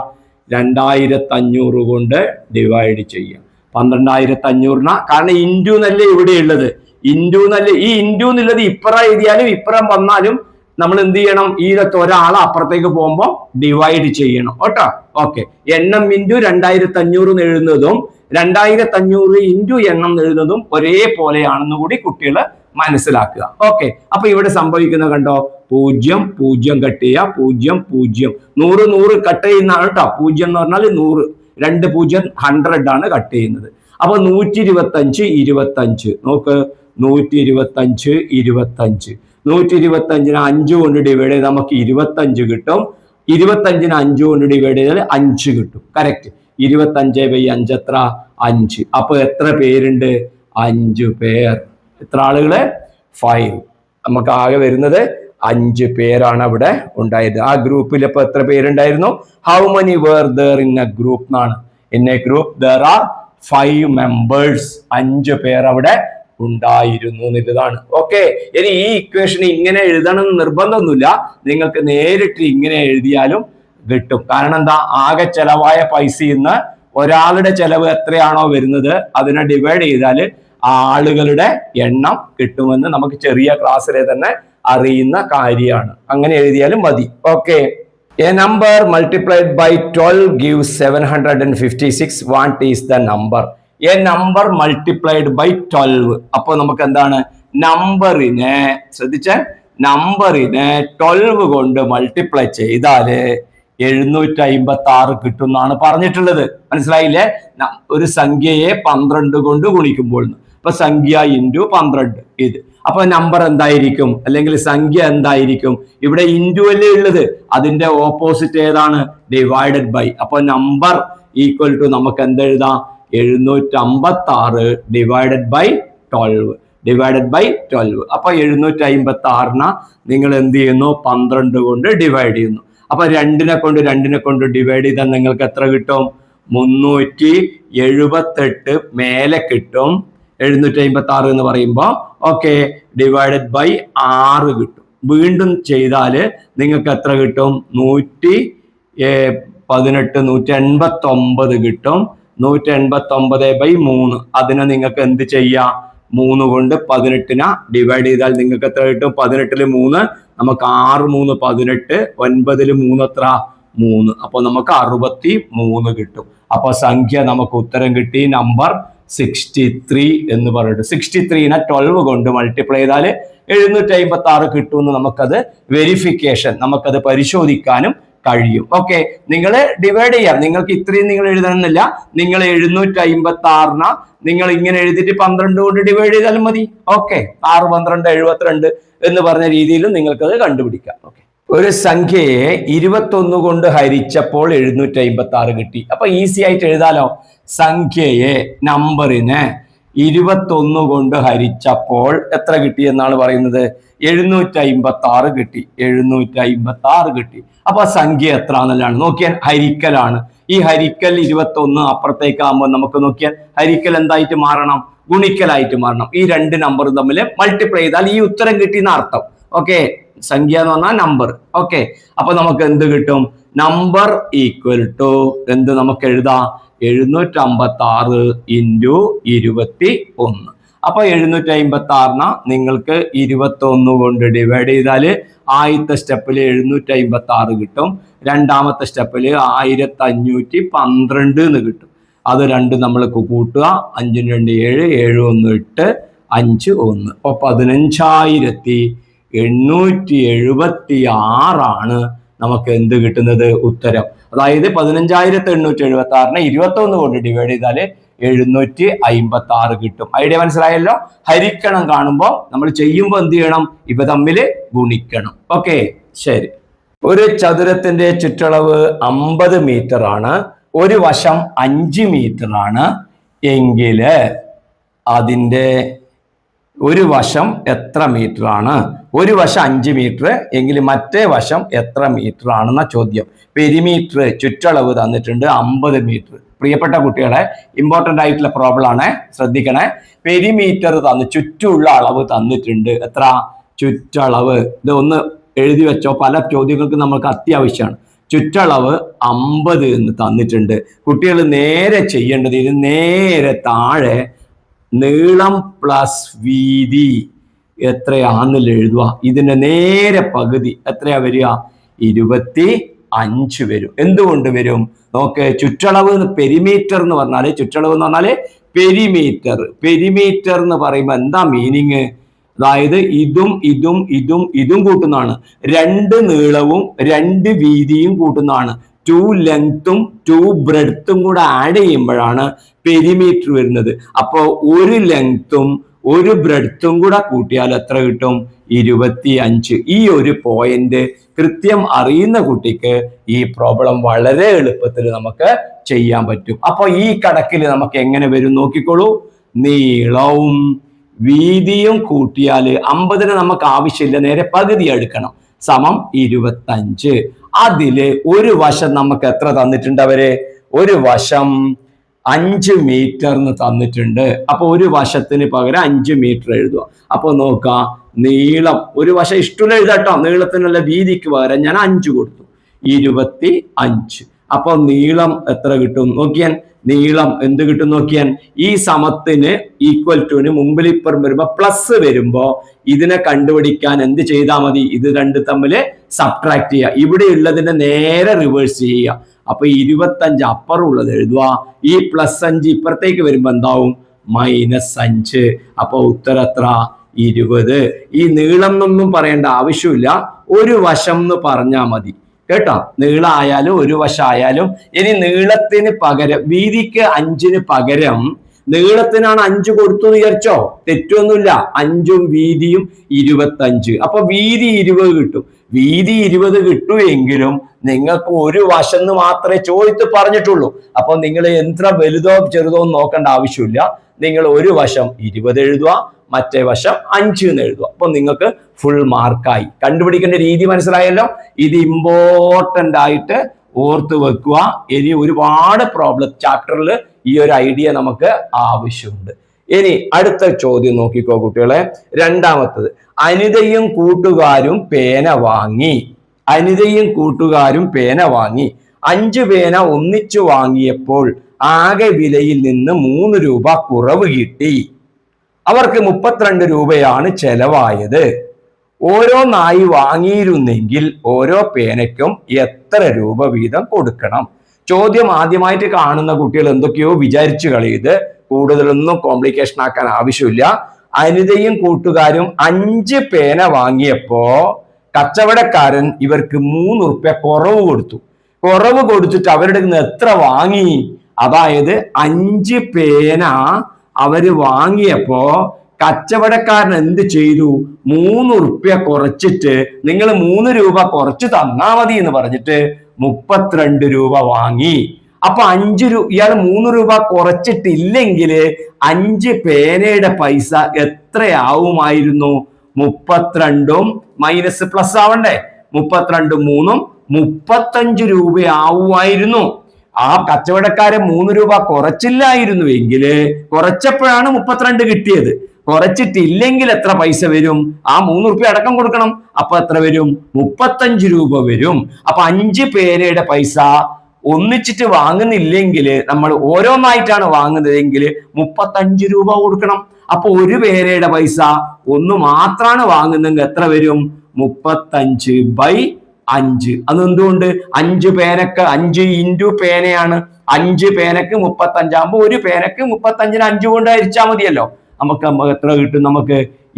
2,500 കൊണ്ട് ഡിവൈഡ് ചെയ്യുക. 12,500നെ, കാരണം ഇൻറ്റു എന്നല്ലേ ഇവിടെ ഉള്ളത്. ഇൻറ്റു എന്നല്ലേ, ഈ ഇൻറ്റു എന്നുള്ളത് ഇപ്പുറം എഴുതിയാലും ഇപ്പുറം വന്നാലും നമ്മൾ എന്ത് ചെയ്യണം? ഈ ഒരാളെ അപ്പുറത്തേക്ക് പോകുമ്പോൾ ഡിവൈഡ് ചെയ്യണം കേട്ടോ. ഓക്കെ, എണ്ണം ഇൻറ്റു 2,500 എഴുതുന്നതും 2,500 ഇൻറ്റു എണ്ണം എഴുതുന്നതും ഒരേപോലെയാണെന്ന് കൂടി കുട്ടികൾ മനസ്സിലാക്കുക. ഓക്കെ, അപ്പൊ ഇവിടെ സംഭവിക്കുന്നത് കണ്ടോ? 0 0 കട്ട് ചെയ്യുക, 0 0 100 100 കട്ട് ചെയ്യുന്നതാണ് കേട്ടോ. 0 എന്ന് പറഞ്ഞാൽ 100, 2 0 100 ആണ് കട്ട് ചെയ്യുന്നത്. അപ്പൊ 125 25. നോക്ക്, 125 25. 125നെ 5 കൊണ്ട് ഡിവൈഡ് ചെയ്ത് നമുക്ക് 25 കിട്ടും. 25നെ 5 കൊണ്ട് ഡിവൈഡ് ചെയ്താൽ 5 കിട്ടും. കറക്റ്റ്. 25/5 എത്ര? 5. അപ്പൊ എത്ര പേരുണ്ട്? 5 പേർ. എത്ര ആളുകള്? 5. നമുക്ക് ആകെ വരുന്നത് 5 പേരാണ് അവിടെ ഉണ്ടായത്. ആ ഗ്രൂപ്പിൽ ഇപ്പൊ എത്ര പേരുണ്ടായിരുന്നു? How many were there in a group എന്നാണ്. In a group there are 5 members. 5 പേർ അവിടെ ഉണ്ടായിരുന്നു എന്നുള്ളതാണ്. ഓക്കെ, ഇനി ഈ ഇക്വേഷൻ ഇങ്ങനെ എഴുതണം എന്ന് നിർബന്ധമൊന്നുമില്ല. നിങ്ങൾക്ക് നേരിട്ട് ഇങ്ങനെ എഴുതിയാലും കിട്ടും. കാരണം എന്താ? ആകെ ചെലവായ പൈസയിൽ നിന്ന് ഒരാളുടെ ചെലവ് എത്രയാണോ വരുന്നത് അതിനെ ഡിവൈഡ് ചെയ്താൽ ആളുകളുടെ എണ്ണം കിട്ടുമെന്ന് നമുക്ക് ചെറിയ ക്ലാസ്സിലെ തന്നെ അറിയുന്ന കാര്യമാണ്. അങ്ങനെ എഴുതിയാലും മതി. Okay, a number multiplied by 12 gives 756. What is the number? A number multiplied by 12. അപ്പൊ നമുക്ക് എന്താണ്? നമ്പറിനെ, ശ്രദ്ധിച്ചേ, നമ്പറിനെ 12 കൊണ്ട് മൾട്ടിപ്ലൈ ചെയ്താല് 756 കിട്ടും എന്നാണ് പറഞ്ഞിട്ടുള്ളത്. മനസ്സിലായില്ലേ? ഒരു സംഖ്യയെ 12 കൊണ്ട് ഗുണിക്കുമ്പോൾ, ഇപ്പൊ സംഖ്യ ഇൻറ്റു 12 ഇത്. അപ്പൊ നമ്പർ എന്തായിരിക്കും? അല്ലെങ്കിൽ സംഖ്യ എന്തായിരിക്കും? ഇവിടെ ഇൻറ്റു അല്ലേ ഉള്ളത്, അതിന്റെ ഓപ്പോസിറ്റ് ഏതാണ്? Divided by. അപ്പൊ നമ്പർ ഈക്വൽ ടു നമുക്ക് എന്തെഴുതാം? 756 ഡിവൈഡഡ് ബൈ 12. Divided by 12. അപ്പൊ 756നെ നിങ്ങൾ എന്ത് ചെയ്യുന്നു? 12 കൊണ്ട് ഡിവൈഡ് ചെയ്യുന്നു. അപ്പൊ 2നെ കൊണ്ട് ഡിവൈഡ് ചെയ്താൽ നിങ്ങൾക്ക് എത്ര കിട്ടും? 378 മേലെ കിട്ടും. 756 എന്ന് പറയുമ്പോൾ ഓക്കെ ഡിവൈഡഡ് ബൈ 6 കിട്ടും. വീണ്ടും ചെയ്താൽ നിങ്ങൾക്ക് എത്ര കിട്ടും? 189 കിട്ടും. 189/3. അതിനെ നിങ്ങൾക്ക് എന്ത് ചെയ്യാം? 3 കൊണ്ട് 18നെ ഡിവൈഡ് ചെയ്താൽ നിങ്ങൾക്ക് എത്ര കിട്ടും? 18ൽ 3 നമുക്ക് 6 3 18, 9ൽ 3 എത്ര? 3. അപ്പൊ നമുക്ക് 63 കിട്ടും. അപ്പൊ സംഖ്യ നമുക്ക് ഉത്തരം കിട്ടി. നമ്പർ 63 എന്ന് പറഞ്ഞിട്ട് 63നെ 12 കൊണ്ട് മൾട്ടിപ്ലൈ ചെയ്താൽ 756 കിട്ടുമെന്ന് നമുക്കത് വെരിഫിക്കേഷൻ, നമുക്കത് പരിശോധിക്കാനും കഴിയും. ഓക്കെ, നിങ്ങൾ ഡിവൈഡ് ചെയ്യാം. നിങ്ങൾക്ക് ഇത്രയും നിങ്ങൾ എഴുതണമെന്നില്ല. നിങ്ങൾ 756നെ നിങ്ങൾ ഇങ്ങനെ എഴുതിയിട്ട് 12 കൊണ്ട് ഡിവൈഡ് ചെയ്താലും മതി. ഓക്കെ, 6 12 72 എന്ന് പറഞ്ഞ രീതിയിൽ നിങ്ങൾക്കത് കണ്ടുപിടിക്കാം. ഓക്കെ, ഒരു സംഖ്യയെ 21 കൊണ്ട് ഹരിച്ചപ്പോൾ 756 കിട്ടി. അപ്പൊ ഈസി ആയിട്ട് എഴുതാലോ. സംഖ്യയെ, നമ്പറിനെ 21 കൊണ്ട് ഹരിച്ചപ്പോൾ എത്ര കിട്ടി എന്നാണ് പറയുന്നത്? 756 കിട്ടി. 756 കിട്ടി. അപ്പൊ സംഖ്യ എത്ര എന്നുള്ളതാണ് നോക്കിയാൽ ഹരിക്കലാണ്. ഈ ഹരിക്കൽ 21 അപ്പുറത്തേക്കാകുമ്പോൾ നമുക്ക് നോക്കിയാൽ ഹരിക്കൽ എന്തായിട്ട് മാറണം? ഗുണിക്കലായിട്ട് മാറണം. ഈ രണ്ട് നമ്പർ തമ്മിൽ മൾട്ടിപ്ലൈ ചെയ്താൽ ഈ ഉത്തരം കിട്ടിയെന്ന് അർത്ഥം. ഓക്കെ, സംഖ്യ എന്ന് പറഞ്ഞാൽ നമ്പർ. ഓക്കെ, അപ്പൊ നമുക്ക് എന്ത് കിട്ടും? നമ്പർ ഈക്വൽ ടു എന്ത് നമുക്ക് എഴുതാം? 756 × 21. അപ്പൊ 756നെ നിങ്ങൾക്ക് 21 കൊണ്ട് ഡിവൈഡ് ചെയ്താൽ ആദ്യത്തെ സ്റ്റെപ്പിൽ 756 കിട്ടും. രണ്ടാമത്തെ സ്റ്റെപ്പിൽ 1512 എന്ന് കിട്ടും. അത് രണ്ടും നമ്മൾ കൂട്ടുക. 5 2 7, 7 1 8, 5 1. അപ്പൊ 15,876 നമുക്ക് എന്ത് കിട്ടുന്നത്? ഉത്തരം. അതായത് 15,876നെ 21 കൊണ്ട് ഡിവൈഡ് ചെയ്താൽ 756 കിട്ടും. ഐഡിയ മനസ്സിലായല്ലോ? ഹരിക്കണം കാണുമ്പോൾ നമ്മൾ ചെയ്യുമ്പോൾ എന്ത് ചെയ്യണം? ഇവ തമ്മിൽ ഗുണിക്കണം. ഓക്കെ, ശരി. ഒരു ചതുരത്തിന്റെ ചുറ്റളവ് 50 മീറ്റർ ആണ്. ഒരു വശം 5 മീറ്റർ ആണ് എങ്കിൽ അതിൻ്റെ ഒരു വശം എത്ര മീറ്റർ ആണ്? ഒരു വശം 5 മീറ്റർ എങ്കിൽ മറ്റേ വശം എത്ര മീറ്റർ ആണെന്ന ചോദ്യം. പെരിമീറ്റർ, ചുറ്റളവ് തന്നിട്ടുണ്ട് 50 മീറ്റർ. പ്രിയപ്പെട്ട കുട്ടികളെ, ഇമ്പോർട്ടൻ്റ് ആയിട്ടുള്ള പ്രോബ്ലം ആണ്, ശ്രദ്ധിക്കണേ. പെരിമീറ്റർ ചുറ്റുമുള്ള അളവ് തന്നിട്ടുണ്ട്. എത്ര? ചുറ്റളവ്. ഇത് ഒന്ന് എഴുതി വെച്ചോ, പല ചോദ്യങ്ങൾക്ക് നമുക്ക് അത്യാവശ്യമാണ്. ചുറ്റളവ് 50 എന്ന് തന്നിട്ടുണ്ട്. കുട്ടികൾ നേരെ ചെയ്യേണ്ടത് ഇത് നേരെ താഴെ നീളം പ്ലസ് വീതി എത്രയാണെന്നില്ല എഴുതുക. ഇതിന്റെ നേരെ പകുതി എത്രയാ വരിക? 25 വരും. എന്തുകൊണ്ട് വരും? നോക്ക്, ചുറ്റളവ് പെരിമീറ്റർ എന്ന് പറഞ്ഞാല്, ചുറ്റളവ് എന്ന് പറഞ്ഞാല് പെരിമീറ്റർ. പെരിമീറ്റർ എന്ന് പറയുമ്പോൾ എന്താ മീനിങ്? അതായത് ഇതും കൂട്ടുന്നതാണ്. 2 നീളവും 2 വീതിയും കൂട്ടുന്നതാണ്. 2 ലെങ്ത്തും 2 ബ്രെഡ്ത്തും കൂടെ ആഡ് ചെയ്യുമ്പോഴാണ് പെരിമീറ്റർ വരുന്നത്. അപ്പോൾ 1 ലെങ്ത്തും 1 ബ്രെഡ്ത്തും കൂടെ കൂട്ടിയാൽ എത്ര കിട്ടും? 25. ഈ ഒരു പോയിന്റ് കൃത്യം അറിയുന്ന കുട്ടിക്ക് ഈ പ്രോബ്ലം വളരെ എളുപ്പത്തിൽ നമുക്ക് ചെയ്യാൻ പറ്റും. അപ്പോൾ ഈ കണക്കിൽ നമുക്ക് എങ്ങനെ വരും നോക്കിക്കോളൂ. നീളവും വീതിയും കൂട്ടിയാൽ 50ന് നമുക്ക് ആവശ്യമില്ല, നേരെ പകുതി എടുക്കണം. സമം 25. അതില് ഒരു വശം നമുക്ക് എത്ര തന്നിട്ടുണ്ട്? അവര് ഒരു വശം 5 മീറ്റർ തന്നിട്ടുണ്ട്. അപ്പൊ ഒരു വശത്തിന് പകരം 5 മീറ്റർ എഴുതുക. അപ്പൊ നോക്കാം, നീളം ഒരു വശം ഇഷ്ടമുള്ള എഴുതാട്ടോ, നീളത്തിനുള്ള വീതിക്ക് പകരം ഞാൻ 5 കൊടുത്തു, 25. അപ്പൊ നീളം എത്ര കിട്ടും നോക്കിയാൻ? നീളം എന്ത് കിട്ടും നോക്കിയാൻ? ഈ സമത്തിന് ഈക്വൽ ടുവിന് മുമ്പിൽ ഇപ്പുറം വരുമ്പോ പ്ലസ് വരുമ്പോ ഇതിനെ കണ്ടുപിടിക്കാൻ എന്ത് ചെയ്താൽ മതി? ഇത് രണ്ട് തമ്മിൽ സബ്ട്രാക്ട് ചെയ്യുക. ഇവിടെ ഉള്ളതിനെ നേരെ റിവേഴ്സ് ചെയ്യുക. അപ്പൊ 25 അപ്പുറം ഉള്ളത് എഴുതുക. ഈ +5 ഇപ്പുറത്തേക്ക് വരുമ്പോ എന്താവും? -5. അപ്പൊ ഉത്തരം എത്ര? 20. ഈ നീളം എന്നൊന്നും പറയേണ്ട ആവശ്യമില്ല, ഒരു വശം എന്ന് പറഞ്ഞാൽ മതി കേട്ടോ. നീളമായാലും ഒരു വശമായാലും. ഇനി നീളത്തിന് പകരം വീതിക്ക് 5ന് പകരം നീളത്തിനാണ് 5 കൊടുത്തു വിചാരിച്ചോ, തെറ്റൊന്നുമില്ല. 5ഉം വീതിയും 25. അപ്പൊ വീതി 20 കിട്ടും. വീതി 20 കിട്ടുമെങ്കിലും നിങ്ങൾക്ക് ഒരു വശം മാത്രമേ ചോദിച്ച് പറഞ്ഞിട്ടുള്ളൂ. അപ്പൊ നിങ്ങൾ എത്ര വലുതോ ചെറുതോ നോക്കേണ്ട ആവശ്യമില്ല. നിങ്ങൾ ഒരു വശം 20 എഴുതുക, മറ്റേ വശം 5 എന്ന് എഴുതുക. അപ്പൊ നിങ്ങൾക്ക് ഫുൾ മാർക്കായി. കണ്ടുപിടിക്കേണ്ട രീതി മനസ്സിലായല്ലോ. ഇത് ഇമ്പോർട്ടൻ്റ് ആയിട്ട് ഓർത്ത് വെക്കുക. ഇനി ഒരുപാട് പ്രോബ്ലം ചാപ്റ്ററിൽ ഈ ഒരു ഐഡിയ നമുക്ക് ആവശ്യമുണ്ട്. ഇനി അടുത്ത ചോദ്യം നോക്കിക്കോ കുട്ടികളെ. രണ്ടാമത്തത്, അനിതയും കൂട്ടുകാരും പേന വാങ്ങി. അനിതയും കൂട്ടുകാരും പേന വാങ്ങി. 5 പേന ഒന്നിച്ചു വാങ്ങിയപ്പോൾ ആകെ വിലയിൽ നിന്ന് 3 രൂപ കുറവ് കിട്ടി. അവർക്ക് 32 രൂപയാണ് ചെലവായത്. ഓരോന്നായി വാങ്ങിയിരുന്നെങ്കിൽ ഓരോ പേനയ്ക്കും എത്ര രൂപ വീതം കൊടുക്കണം? ചോദ്യം ആദ്യമായിട്ട് കാണുന്ന കുട്ടികൾ എന്തൊക്കെയോ വിചാരിച്ചു കളയത്, കൂടുതലൊന്നും കോംപ്ലിക്കേഷൻ ആക്കാൻ ആവശ്യമില്ല. അനിതയും കൂട്ടുകാരും 5 പേന വാങ്ങിയപ്പോ കച്ചവടക്കാരൻ ഇവർക്ക് 3 റുപ്യ കുറവ് കൊടുത്തു. കുറവ് കൊടുത്തിട്ട് അവരുടെ നിന്ന് എത്ര വാങ്ങി? അതായത് 5 പേന അവര് വാങ്ങിയപ്പോ കച്ചവടക്കാരൻ എന്ത് ചെയ്തു? 3 റുപ്യ കുറച്ചിട്ട് നിങ്ങൾ 3 രൂപ കുറച്ച് തന്നാ മതി എന്ന് പറഞ്ഞിട്ട് 32 രൂപ വാങ്ങി. അപ്പൊ 5 രൂപ ഇയാൾ 3 രൂപ കുറച്ചിട്ടില്ലെങ്കിൽ 5 പേനയുടെ പൈസ എത്രയാവുമായിരുന്നു? 32ഉം മൈനസ് പ്ലസ് ആവണ്ടേ? 32 3ഉം 35 രൂപ ആവുമായിരുന്നു. ആ കച്ചവടക്കാരൻ 3 രൂപ കുറച്ചില്ലായിരുന്നു എങ്കില്, കുറച്ചപ്പോഴാണ് 32 കിട്ടിയത്. കുറച്ചിട്ടില്ലെങ്കിൽ എത്ര പൈസ വരും? ആ 3 റുപ്യ അടക്കം കൊടുക്കണം. അപ്പൊ എത്ര വരും? 35 രൂപ വരും. അപ്പൊ 5 പേനയുടെ പൈസ ഒന്നിച്ചിട്ട് വാങ്ങുന്നില്ലെങ്കിൽ, നമ്മൾ ഓരോന്നായിട്ടാണ് വാങ്ങുന്നതെങ്കിൽ 35 രൂപ കൊടുക്കണം. അപ്പൊ ഒരു പേനയുടെ പൈസ ഒന്ന് മാത്രമാണ് വാങ്ങുന്നെങ്കിൽ എത്ര വരും? 35/5. അതെന്തുകൊണ്ട്? 5 പേനക്ക് 5 ഇൻറ്റു പേനയാണ്. 5 പേനക്ക് 35 ആകുമ്പോൾ ഒരു പേനക്ക് 35ന് 5 കൊണ്ട് ഹരിച്ചാൽ മതിയല്ലോ. നമുക്ക് എത്ര കിട്ടും? നമുക്ക്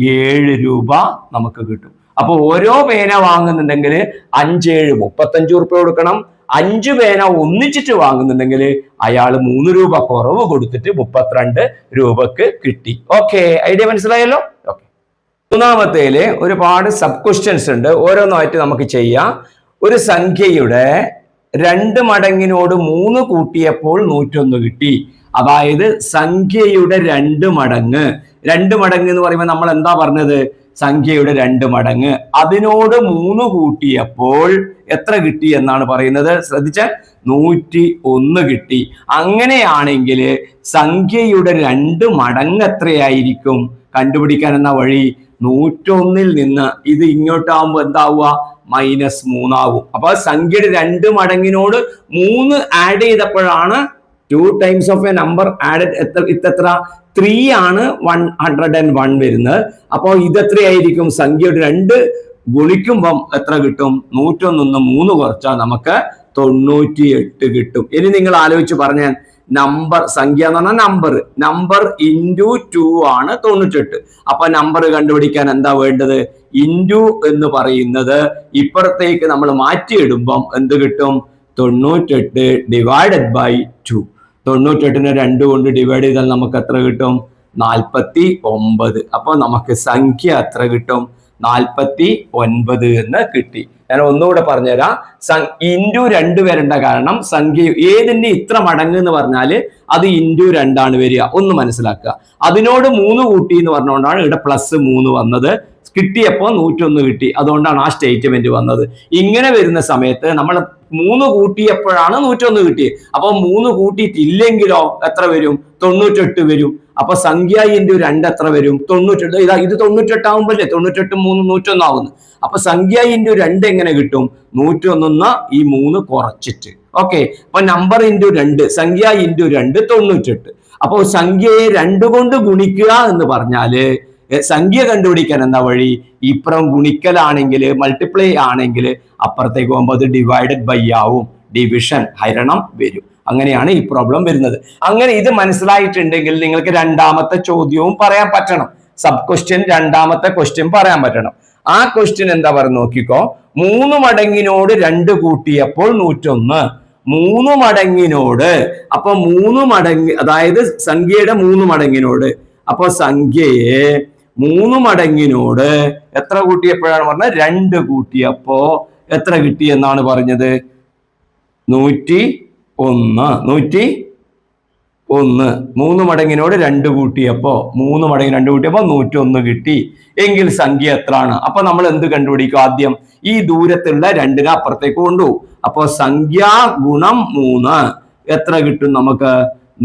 7 രൂപ നമുക്ക് കിട്ടും. അപ്പൊ ഓരോ പേന വാങ്ങുന്നുണ്ടെങ്കിൽ 5 7 35 റുപ്യ കൊടുക്കണം. 5 പേന ഒന്നിച്ചിട്ട് വാങ്ങുന്നുണ്ടെങ്കിൽ അയാൾ 3 രൂപ കുറവ് കൊടുത്തിട്ട് 32 രൂപക്ക് കിട്ടി. ഓക്കെ, ഐഡിയ മനസ്സിലായല്ലോ? ഓക്കെ. മൂന്നാമത്തേല് ഒരുപാട് സബ് ക്വസ്റ്റ്യൻസ് ഉണ്ട്. ഓരോന്നായിട്ട് നമുക്ക് ചെയ്യാം. ഒരു സംഖ്യയുടെ 2 മടങ്ങിനോട് 3 കൂട്ടിയപ്പോൾ 101 കിട്ടി. അതായത് സംഖ്യയുടെ 2 മടങ്ങ്. 2 മടങ്ങ് എന്ന് പറയുമ്പോൾ നമ്മൾ എന്താ പറഞ്ഞത്? സംഖ്യയുടെ 2 മടങ്ങ്. അതിനോട് 3 കൂട്ടിയപ്പോൾ എത്ര കിട്ടി എന്നാണ് പറയുന്നത്. ശ്രദ്ധിച്ച, 101 കിട്ടി. അങ്ങനെയാണെങ്കിൽ സംഖ്യയുടെ 2 മടങ്ങ് എത്രയായിരിക്കും? കണ്ടുപിടിക്കാൻ എന്ന വഴി, 101ൽ നിന്ന് ഇത് ഇങ്ങോട്ടാവുമ്പോ എന്താവുക? -3 ആവും. അപ്പൊ സംഖ്യയുടെ 2 മടങ്ങിനോട് 3 ആഡ് ചെയ്തപ്പോഴാണ് 2 times of a number added എത്ര? 3 ആണ് 101 വരുന്നത്. അപ്പൊ ഇത് എത്രയായിരിക്കും? സംഖ്യയുടെ 2 ഗുണിക്കുമ്പം എത്ര കിട്ടും? 101 3 കുറച്ചാൽ നമുക്ക് 98 കിട്ടും. ഇനി നിങ്ങൾ ആലോചിച്ച് പറഞ്ഞാൽ, നമ്പർ സംഖ്യ എന്ന് പറഞ്ഞാൽ നമ്പർ ഇൻറ്റു 2 ആണ് 98. അപ്പൊ നമ്പർ കണ്ടുപിടിക്കാൻ എന്താ വേണ്ടത്? ഇൻറ്റു എന്ന് പറയുന്നത് ഇപ്പുറത്തേക്ക് നമ്മൾ മാറ്റിയിടുമ്പം എന്ത് കിട്ടും? 98 ഡിവൈഡഡ് ബൈ 2. 98നെ 2 കൊണ്ട് ഡിവൈഡ് ചെയ്താൽ നമുക്ക് എത്ര കിട്ടും? 49. അപ്പൊ നമുക്ക് സംഖ്യ എത്ര കിട്ടും? 49 എന്ന് കിട്ടി. ഞാൻ ഒന്നുകൂടെ പറഞ്ഞുതരാം. ഇൻറ്റു 2 വരേണ്ട കാരണം സംഖ്യ ഏതിന്റെ ഇത്ര മടങ്ങ് എന്ന് പറഞ്ഞാല് അത് ഇൻറ്റു 2 ആണ് വരിക. ഒന്ന് മനസ്സിലാക്കുക. അതിനോട് 3 കൂട്ടി എന്ന് പറഞ്ഞുകൊണ്ടാണ് ഇവിടെ +3 വന്നത്. കിട്ടിയപ്പോൾ 101 കിട്ടി. അതുകൊണ്ടാണ് ആ സ്റ്റേറ്റ്മെന്റ് വന്നത്. ഇങ്ങനെ വരുന്ന സമയത്ത് നമ്മൾ 3 കൂട്ടിയപ്പോഴാണ് 101 കിട്ടിയത്. അപ്പൊ 3 കൂട്ടിയിട്ടില്ലെങ്കിലോ എത്ര വരും? 98 വരും. അപ്പൊ സംഖ്യ ഇൻറ്റു 2 എത്ര വരും? 98. ഇത് 98 ആവുമ്പോഴേ 98 3 101 ആവുന്നു. അപ്പൊ സംഖ്യ ഇൻറ്റു 2 എങ്ങനെ കിട്ടും? 101 ഈ 3 കുറച്ചിട്ട്. ഓക്കെ, അപ്പൊ നമ്പർ ഇൻറ്റു 2, സംഖ്യ ഇൻറ്റു 2 98. അപ്പൊ സംഖ്യയെ 2 കൊണ്ട് ഗുണിക്കുക എന്ന് പറഞ്ഞാല് സംഖ്യ കണ്ടുപിടിക്കാൻ എന്താ വഴി? ഇപ്പുറം ഗുണിക്കലാണെങ്കിൽ, മൾട്ടിപ്ലൈ ആണെങ്കിൽ അപ്പുറത്തേക്ക് പോകുമ്പോൾ അത് ഡിവൈഡഡ് ബൈ ആവും. ഡിവിഷൻ, ഹരണം വരും. അങ്ങനെയാണ് ഈ പ്രോബ്ലം വരുന്നത്. അങ്ങനെ ഇത് മനസ്സിലായിട്ടുണ്ടെങ്കിൽ നിങ്ങൾക്ക് രണ്ടാമത്തെ ചോദ്യവും പറയാൻ പറ്റണം. സബ് ക്വസ്റ്റ്യൻ, രണ്ടാമത്തെ ക്വസ്റ്റ്യൻ പറയാൻ പറ്റണം. ആ ക്വസ്റ്റ്യൻ എന്താ പറയുക നോക്കിക്കോ. 3 മടങ്ങിനോട് 2 കൂട്ടിയപ്പോൾ 101. 3 മടങ്ങിനോട്, അപ്പൊ 3 മടങ്ങ്, അതായത് സംഖ്യയുടെ 3 മടങ്ങിനോട്. അപ്പൊ സംഖ്യയെ 3 മടങ്ങിനോട് എത്ര കൂട്ടിയപ്പോഴാണ് പറഞ്ഞത്? 2 കൂട്ടിയപ്പോ എത്ര കിട്ടി എന്നാണ് പറഞ്ഞത്? 101. 1. 3 മടങ്ങിനോട് 2 കൂട്ടിയപ്പോ 3 മടങ്ങ് 2 കൂട്ടിയപ്പോ 101 കിട്ടി എങ്കിൽ സംഖ്യ എത്രയാണ്? അപ്പൊ നമ്മൾ എന്ത് കണ്ടുപിടിക്കും? ആദ്യം ഈ ദൂരത്തുള്ള 2നെ അപ്പുറത്തേക്ക് കൊണ്ടുപോകും. അപ്പൊ സംഖ്യ ഗുണം 3 എത്ര കിട്ടും നമുക്ക്?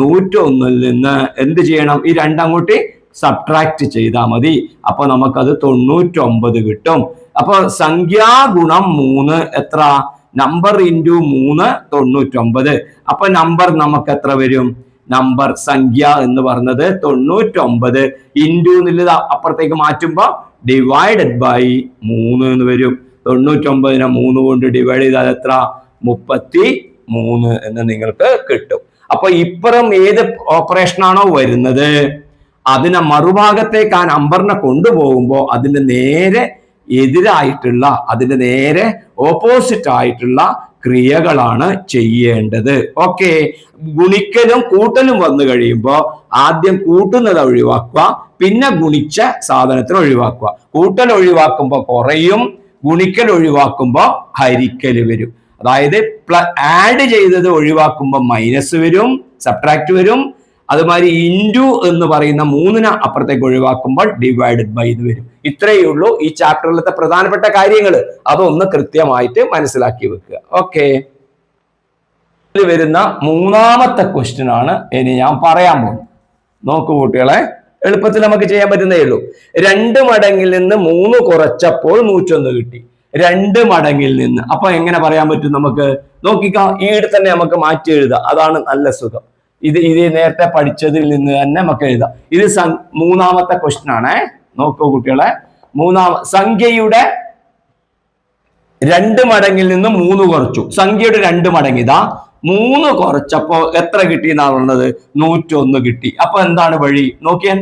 101 നിന്ന് എന്ത് ചെയ്യണം? ഈ 2 അങ്ങോട്ട് സബ്ട്രാക്ട് ചെയ്താൽ മതി. അപ്പൊ നമുക്കത് 99 കിട്ടും. അപ്പൊ സംഖ്യ ഗുണം 3 എത്ര? Number into 3 99. അപ്പൊ നമ്പർ നമുക്ക് എത്ര വരും? നമ്പർ സംഖ്യ എന്ന് പറഞ്ഞത് 99 ഇൻറ്റു എന്നുള്ളത് അപ്പുറത്തേക്ക് മാറ്റുമ്പോ ഡിവൈഡഡ് ബൈ 3 എന്ന് വരും. 99നെ 3 കൊണ്ട് ഡിവൈഡ് ചെയ്താൽ എത്ര? 33 എന്ന് നിങ്ങൾക്ക് കിട്ടും. അപ്പൊ ഇപ്പുറം ഏത് ഓപ്പറേഷൻ ആണോ വരുന്നത് അതിനെ മറുഭാഗത്തേക്ക് ആ നമ്പറിനെ കൊണ്ടുപോകുമ്പോൾ അതിന്റെ നേരെ എതിരായിട്ടുള്ള, അതിന്റെ നേരെ ഓപ്പോസിറ്റ് ആയിട്ടുള്ള ക്രിയകളാണ് ചെയ്യേണ്ടത്. ഓക്കെ. ഗുണിക്കലും കൂട്ടലും വന്നു കഴിയുമ്പോൾ ആദ്യം കൂട്ടുന്നത് ഒഴിവാക്കുക, പിന്നെ ഗുണിച്ച സാധനത്തിന് ഒഴിവാക്കുക. കൂട്ടൽ ഒഴിവാക്കുമ്പോൾ കുറയും, ഗുണിക്കൽ ഒഴിവാക്കുമ്പോൾ ഹരിക്കൽ വരും. അതായത് ആഡ് ചെയ്തത് ഒഴിവാക്കുമ്പോൾ മൈനസ് വരും, സബ്ട്രാക്ട് വരും. അതുമാതിരി ഇൻറ്റു എന്ന് പറയുന്ന 3നെ അപ്പുറത്തേക്ക് ഒഴിവാക്കുമ്പോൾ ഡിവൈഡഡ് ബൈ എന്ന് വരും. ഇത്രയേ ഉള്ളൂ ഈ ചാപ്റ്ററിലത്തെ പ്രധാനപ്പെട്ട കാര്യങ്ങൾ. അതൊന്ന് കൃത്യമായിട്ട് മനസ്സിലാക്കി വെക്കുക. ഓക്കെ. ഇതിൽ വരുന്ന 3ാമത്തെ ക്വസ്റ്റ്യൻ ആണ് ഇനി ഞാൻ പറയാൻ പോകുന്നത്. നോക്കൂ കുട്ടികളെ, എളുപ്പത്തിൽ നമുക്ക് ചെയ്യാൻ പറ്റുന്നേ ഉള്ളൂ. 2 മടങ്ങിൽ നിന്ന് 3 കുറച്ചപ്പോൾ 101 കിട്ടി. 2 മടങ്ങിൽ നിന്ന്. അപ്പൊ എങ്ങനെ പറയാൻ പറ്റും നമുക്ക്? നോക്കിക്കാം, ഈട് തന്നെ നമുക്ക് മാറ്റി എഴുതാം. അതാണ് നല്ല സുഖം. ഇത് നേരത്തെ പഠിച്ചതിൽ നിന്ന് തന്നെ നമുക്ക് എഴുതാം. ഇത് 3ാമത്തെ ക്വസ്റ്റ്യൻ ആണ്. നോക്കൂ കുട്ടികളെ, സംഖ്യയുടെ 2 മടങ്ങിൽ നിന്ന് 3 കുറച്ചു. സംഖ്യയുടെ 2 മടങ്ങ് ഇതാ 3 കുറച്ചപ്പോ എത്ര കിട്ടി എന്നാണ് പറഞ്ഞത്? 101 കിട്ടി. അപ്പൊ എന്താണ് വഴി? നോക്കിയാൽ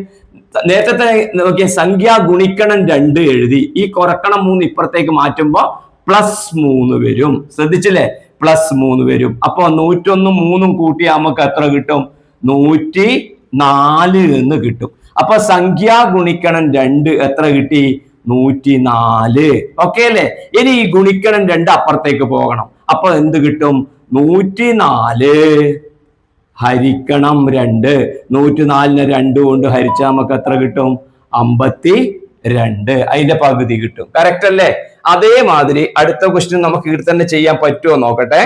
നേരത്തെ നോക്കിയാൽ സംഖ്യ ഗുണിക്കണം 2 എഴുതി, ഈ കുറക്കണം 3 ഇപ്പുറത്തേക്ക് മാറ്റുമ്പോ +3 വരും. ശ്രദ്ധിച്ചില്ലേ? +3 വരും. അപ്പൊ 101 3 കൂട്ടിയാൽ നമുക്ക് എത്ര കിട്ടും? 104 എന്ന് കിട്ടും. അപ്പൊ സംഖ്യ ഗുണിക്കണം 2 എത്ര കിട്ടി? 104. ഓക്കെ അല്ലേ? ഇനി ഈ ഗുണിക്കണം 2 അപ്പുറത്തേക്ക് പോകണം. അപ്പൊ എന്ത് കിട്ടും? 104 ഹരിക്കണം 2. 104നെ 2 കൊണ്ട് ഹരിച്ചാൽ നമുക്ക് എത്ര കിട്ടും? 52. അതിന്റെ പകുതി കിട്ടും. കറക്റ്റ് അല്ലേ? അതേമാതിരി അടുത്ത ക്വസ്റ്റ്യൻ നമുക്ക് ഇവിടെ തന്നെ ചെയ്യാൻ പറ്റുമോ നോക്കട്ടെ.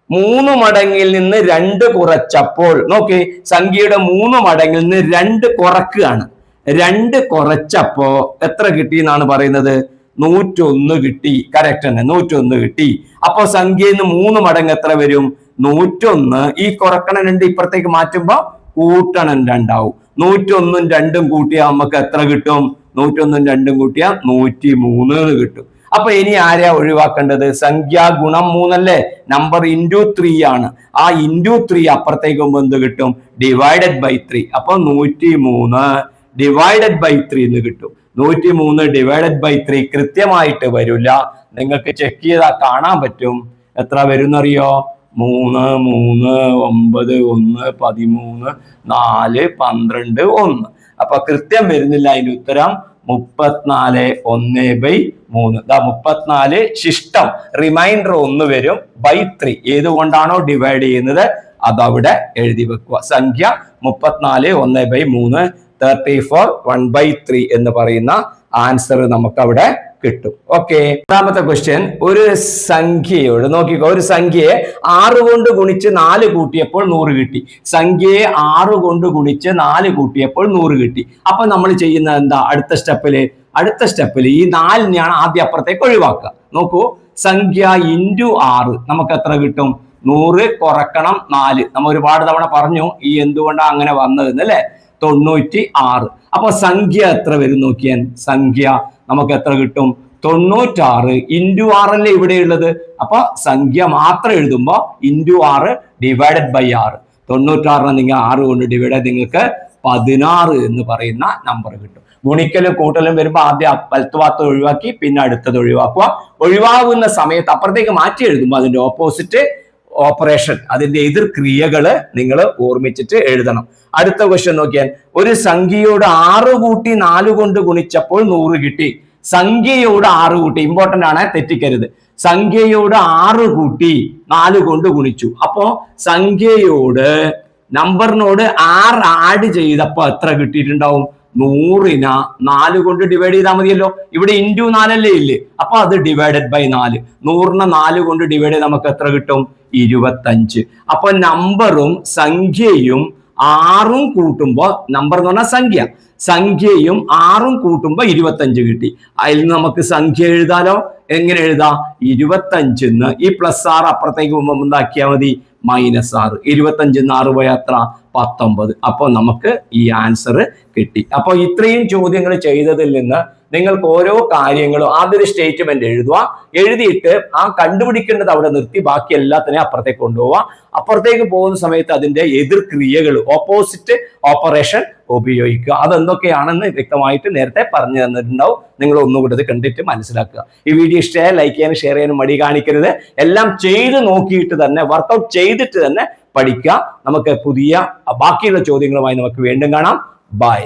3 മടങ്ങിൽ നിന്ന് 2 കുറച്ചപ്പോൾ, നോക്കി, സംഖ്യയുടെ 3 മടങ്ങിൽ നിന്ന് 2 കുറക്കുകയാണ്. 2 കുറച്ചപ്പോ എത്ര കിട്ടി എന്നാണ് പറയുന്നത്? 101 കിട്ടി. കറക്റ്റ് തന്നെ, 101 കിട്ടി. അപ്പൊ സംഖ്യയിൽ നിന്ന് 3 മടങ്ങ് എത്ര വരും? 101. ഈ കുറക്കണം 2 ഇപ്പുറത്തേക്ക് മാറ്റുമ്പോ കൂട്ടണം 2 ആവും. 101ഉം 2ഉം കൂട്ടിയാൽ നമുക്ക് എത്ര കിട്ടും? 101ഉം 2ഉം കൂട്ടിയാൽ 103 കിട്ടും. അപ്പൊ ഇനി ആരെയാ ഒഴിവാക്കേണ്ടത്? സംഖ്യ ഗുണം 3 അല്ലേ? നമ്പർ ഇൻറ്റു 3 ആണ്. ആ ഇൻറ്റു 3 അപ്പുറത്തേക്ക് പോകുമ്പോൾ എന്ത് കിട്ടും? Divided by 3. അപ്പൊ 103 ഡിവൈഡഡ് ബൈ 3 എന്ന് കിട്ടും. 103 ഡിവൈഡഡ് ബൈ 3 കൃത്യമായിട്ട് വരില്ല. നിങ്ങൾക്ക് ചെക്ക് ചെയ്താൽ കാണാൻ പറ്റും. എത്ര വരുന്നറിയോ? 3 3 9 1 13 4 12 1. അപ്പൊ കൃത്യം വരുന്നില്ല. അതിന്റെ ഉത്തരം 34 1/3. 34 ശിഷ്ടം റിമൈൻഡർ 1 വരും ബൈ 3. ഏതുകൊണ്ടാണോ ഡിവൈഡ് ചെയ്യുന്നത് അതവിടെ എഴുതി വെക്കുക. സംഖ്യ 34 1/3 34 1/3 എന്ന് പറയുന്ന ആൻസർ നമുക്ക് അവിടെ കിട്ടും. ഓക്കെ. രണ്ടാമത്തെ ക്വസ്റ്റ്യൻ, ഒരു സംഖ്യയോട് നോക്കിക്കോ. ഒരു സംഖ്യയെ 6 കൊണ്ട് ഗുണിച്ച് 4 കൂട്ടിയപ്പോൾ 100 കിട്ടി. സംഖ്യയെ 6 കൊണ്ട് ഗുണിച്ച് 4 കൂട്ടിയപ്പോൾ 100 കിട്ടി. അപ്പൊ നമ്മൾ ചെയ്യുന്നത് എന്താ? അടുത്ത സ്റ്റെപ്പില് ഈ 4നെയാണ് ആദ്യം അപ്പുറത്തേക്ക് ഒഴിവാക്കുക. നോക്കൂ, സംഖ്യ ഇൻറ്റു 6 നമുക്ക് എത്ര കിട്ടും? 100 കുറക്കണം 4. നമ്മൾ ഒരുപാട് തവണ പറഞ്ഞു ഈ എന്തുകൊണ്ടാണ് അങ്ങനെ വന്നതെന്ന് അല്ലേ? 96. അപ്പൊ സംഖ്യ എത്ര വരും നോക്കിയാൽ? സംഖ്യ നമുക്ക് എത്ര കിട്ടും? 96 ഇൻറ്റു 6 അല്ലേ ഇവിടെ ഉള്ളത്. അപ്പൊ സംഖ്യ മാത്രം എഴുതുമ്പോ ഇൻറ്റു 6 ഡിവൈഡഡ് ബൈ 6. 96 നിങ്ങൾ 6 കൊണ്ട് ഡിവൈഡ് ചെയ്ത് നിങ്ങൾക്ക് 16 എന്ന് പറയുന്ന നമ്പർ കിട്ടും. ഗുണിക്കലും കൂട്ടലും വരുമ്പോൾ ആദ്യം വലത്ത് ഭാഗത്ത് ഒഴിവാക്കി പിന്നെ അടുത്തത് ഒഴിവാക്കുക. ഒഴിവാകുന്ന സമയത്ത് അപ്പുറത്തേക്ക് മാറ്റി എഴുതുമ്പോൾ അതിന്റെ ഓപ്പോസിറ്റ് ഓപ്പറേഷൻ, അതിന്റെ എതിർ ക്രിയകള് നിങ്ങൾ ഓർമ്മിച്ചിട്ട് എഴുതണം. അടുത്ത ക്വസ്റ്റ്യൻ നോക്കിയാൽ, ഒരു സംഖ്യയോട് 6 കൂട്ടി 4 കൊണ്ട് ഗുണിച്ചപ്പോൾ 100 കിട്ടി. സംഖ്യയോട് 6 കൂട്ടി, ഇമ്പോർട്ടന്റ് ആണ്, തെറ്റിക്കരുത്. സംഖ്യയോട് 6 കൂട്ടി 4 കൊണ്ട് ഗുണിച്ചു. അപ്പോ സംഖ്യയോട് നമ്പറിനോട് 6 ആഡ് ചെയ്തപ്പോ എത്ര കിട്ടിയിട്ടുണ്ടാവും? 100നെ 4 കൊണ്ട് ഡിവൈഡ് ചെയ്താൽ മതിയല്ലോ. ഇവിടെ ഇൻറ്റു 4 അല്ലേ ഇല്ലേ? അപ്പൊ അത് ഡിവൈഡഡ് ബൈ 4. 100നെ 4 കൊണ്ട് ഡിവൈഡ് ചെയ്ത് നമുക്ക് എത്ര കിട്ടും? 25. അപ്പൊ നമ്പറും സംഖ്യയും 6ഉം കൂട്ടുമ്പോ, നമ്പർ എന്ന് പറഞ്ഞാൽ സംഖ്യയും 6ഉം കൂട്ടുമ്പോ 25 കിട്ടി. അതിൽ നിന്ന് നമുക്ക് സംഖ്യ എഴുതാലോ. എങ്ങനെ എഴുതാം? 25 ഈ +6 അപ്പുറത്തേക്ക് പോകുമ്പോൾ എന്താക്കിയാൽ മതി? -6. 25 6 പോയാൽ എത്ര? 19. അപ്പൊ നമുക്ക് ഈ ആൻസർ കിട്ടി. അപ്പൊ ഇത്രയും ചോദ്യങ്ങൾ ചെയ്തതിൽ നിന്ന് നിങ്ങൾക്ക് ഓരോ കാര്യങ്ങളും ആദ്യം ഒരു സ്റ്റേറ്റ്മെന്റ് എഴുതുക. എഴുതിയിട്ട് ആ കണ്ടുപിടിക്കേണ്ടത് അവിടെ നിർത്തി ബാക്കി എല്ലാത്തിനെയും അപ്പുറത്തേക്ക് കൊണ്ടുപോവുക. അപ്പുറത്തേക്ക് പോകുന്ന സമയത്ത് അതിന്റെ എതിർ ക്രിയകൾ, ഓപ്പോസിറ്റ് ഓപ്പറേഷൻ ഉപയോഗിക്കുക. അതെന്തൊക്കെയാണെന്ന് വ്യക്തമായിട്ട് നേരത്തെ പറഞ്ഞു തന്നിട്ടുണ്ടാവും. നിങ്ങൾ ഒന്നുകൂടി ഇത് കണ്ടിട്ട് മനസ്സിലാക്കുക. ഈ വീഡിയോ ഇഷ്ടമായ ലൈക്ക് ചെയ്യാനും ഷെയർ ചെയ്യാനും മടി കാണിക്കരുത്. എല്ലാം ചെയ്ത് നോക്കിയിട്ട് തന്നെ, വർക്കൗട്ട് ചെയ്തിട്ട് തന്നെ പഠിക്കുക. നമുക്ക് പുതിയ ബാക്കിയുള്ള ചോദ്യങ്ങളുമായി നമുക്ക് വീണ്ടും കാണാം. ബൈ.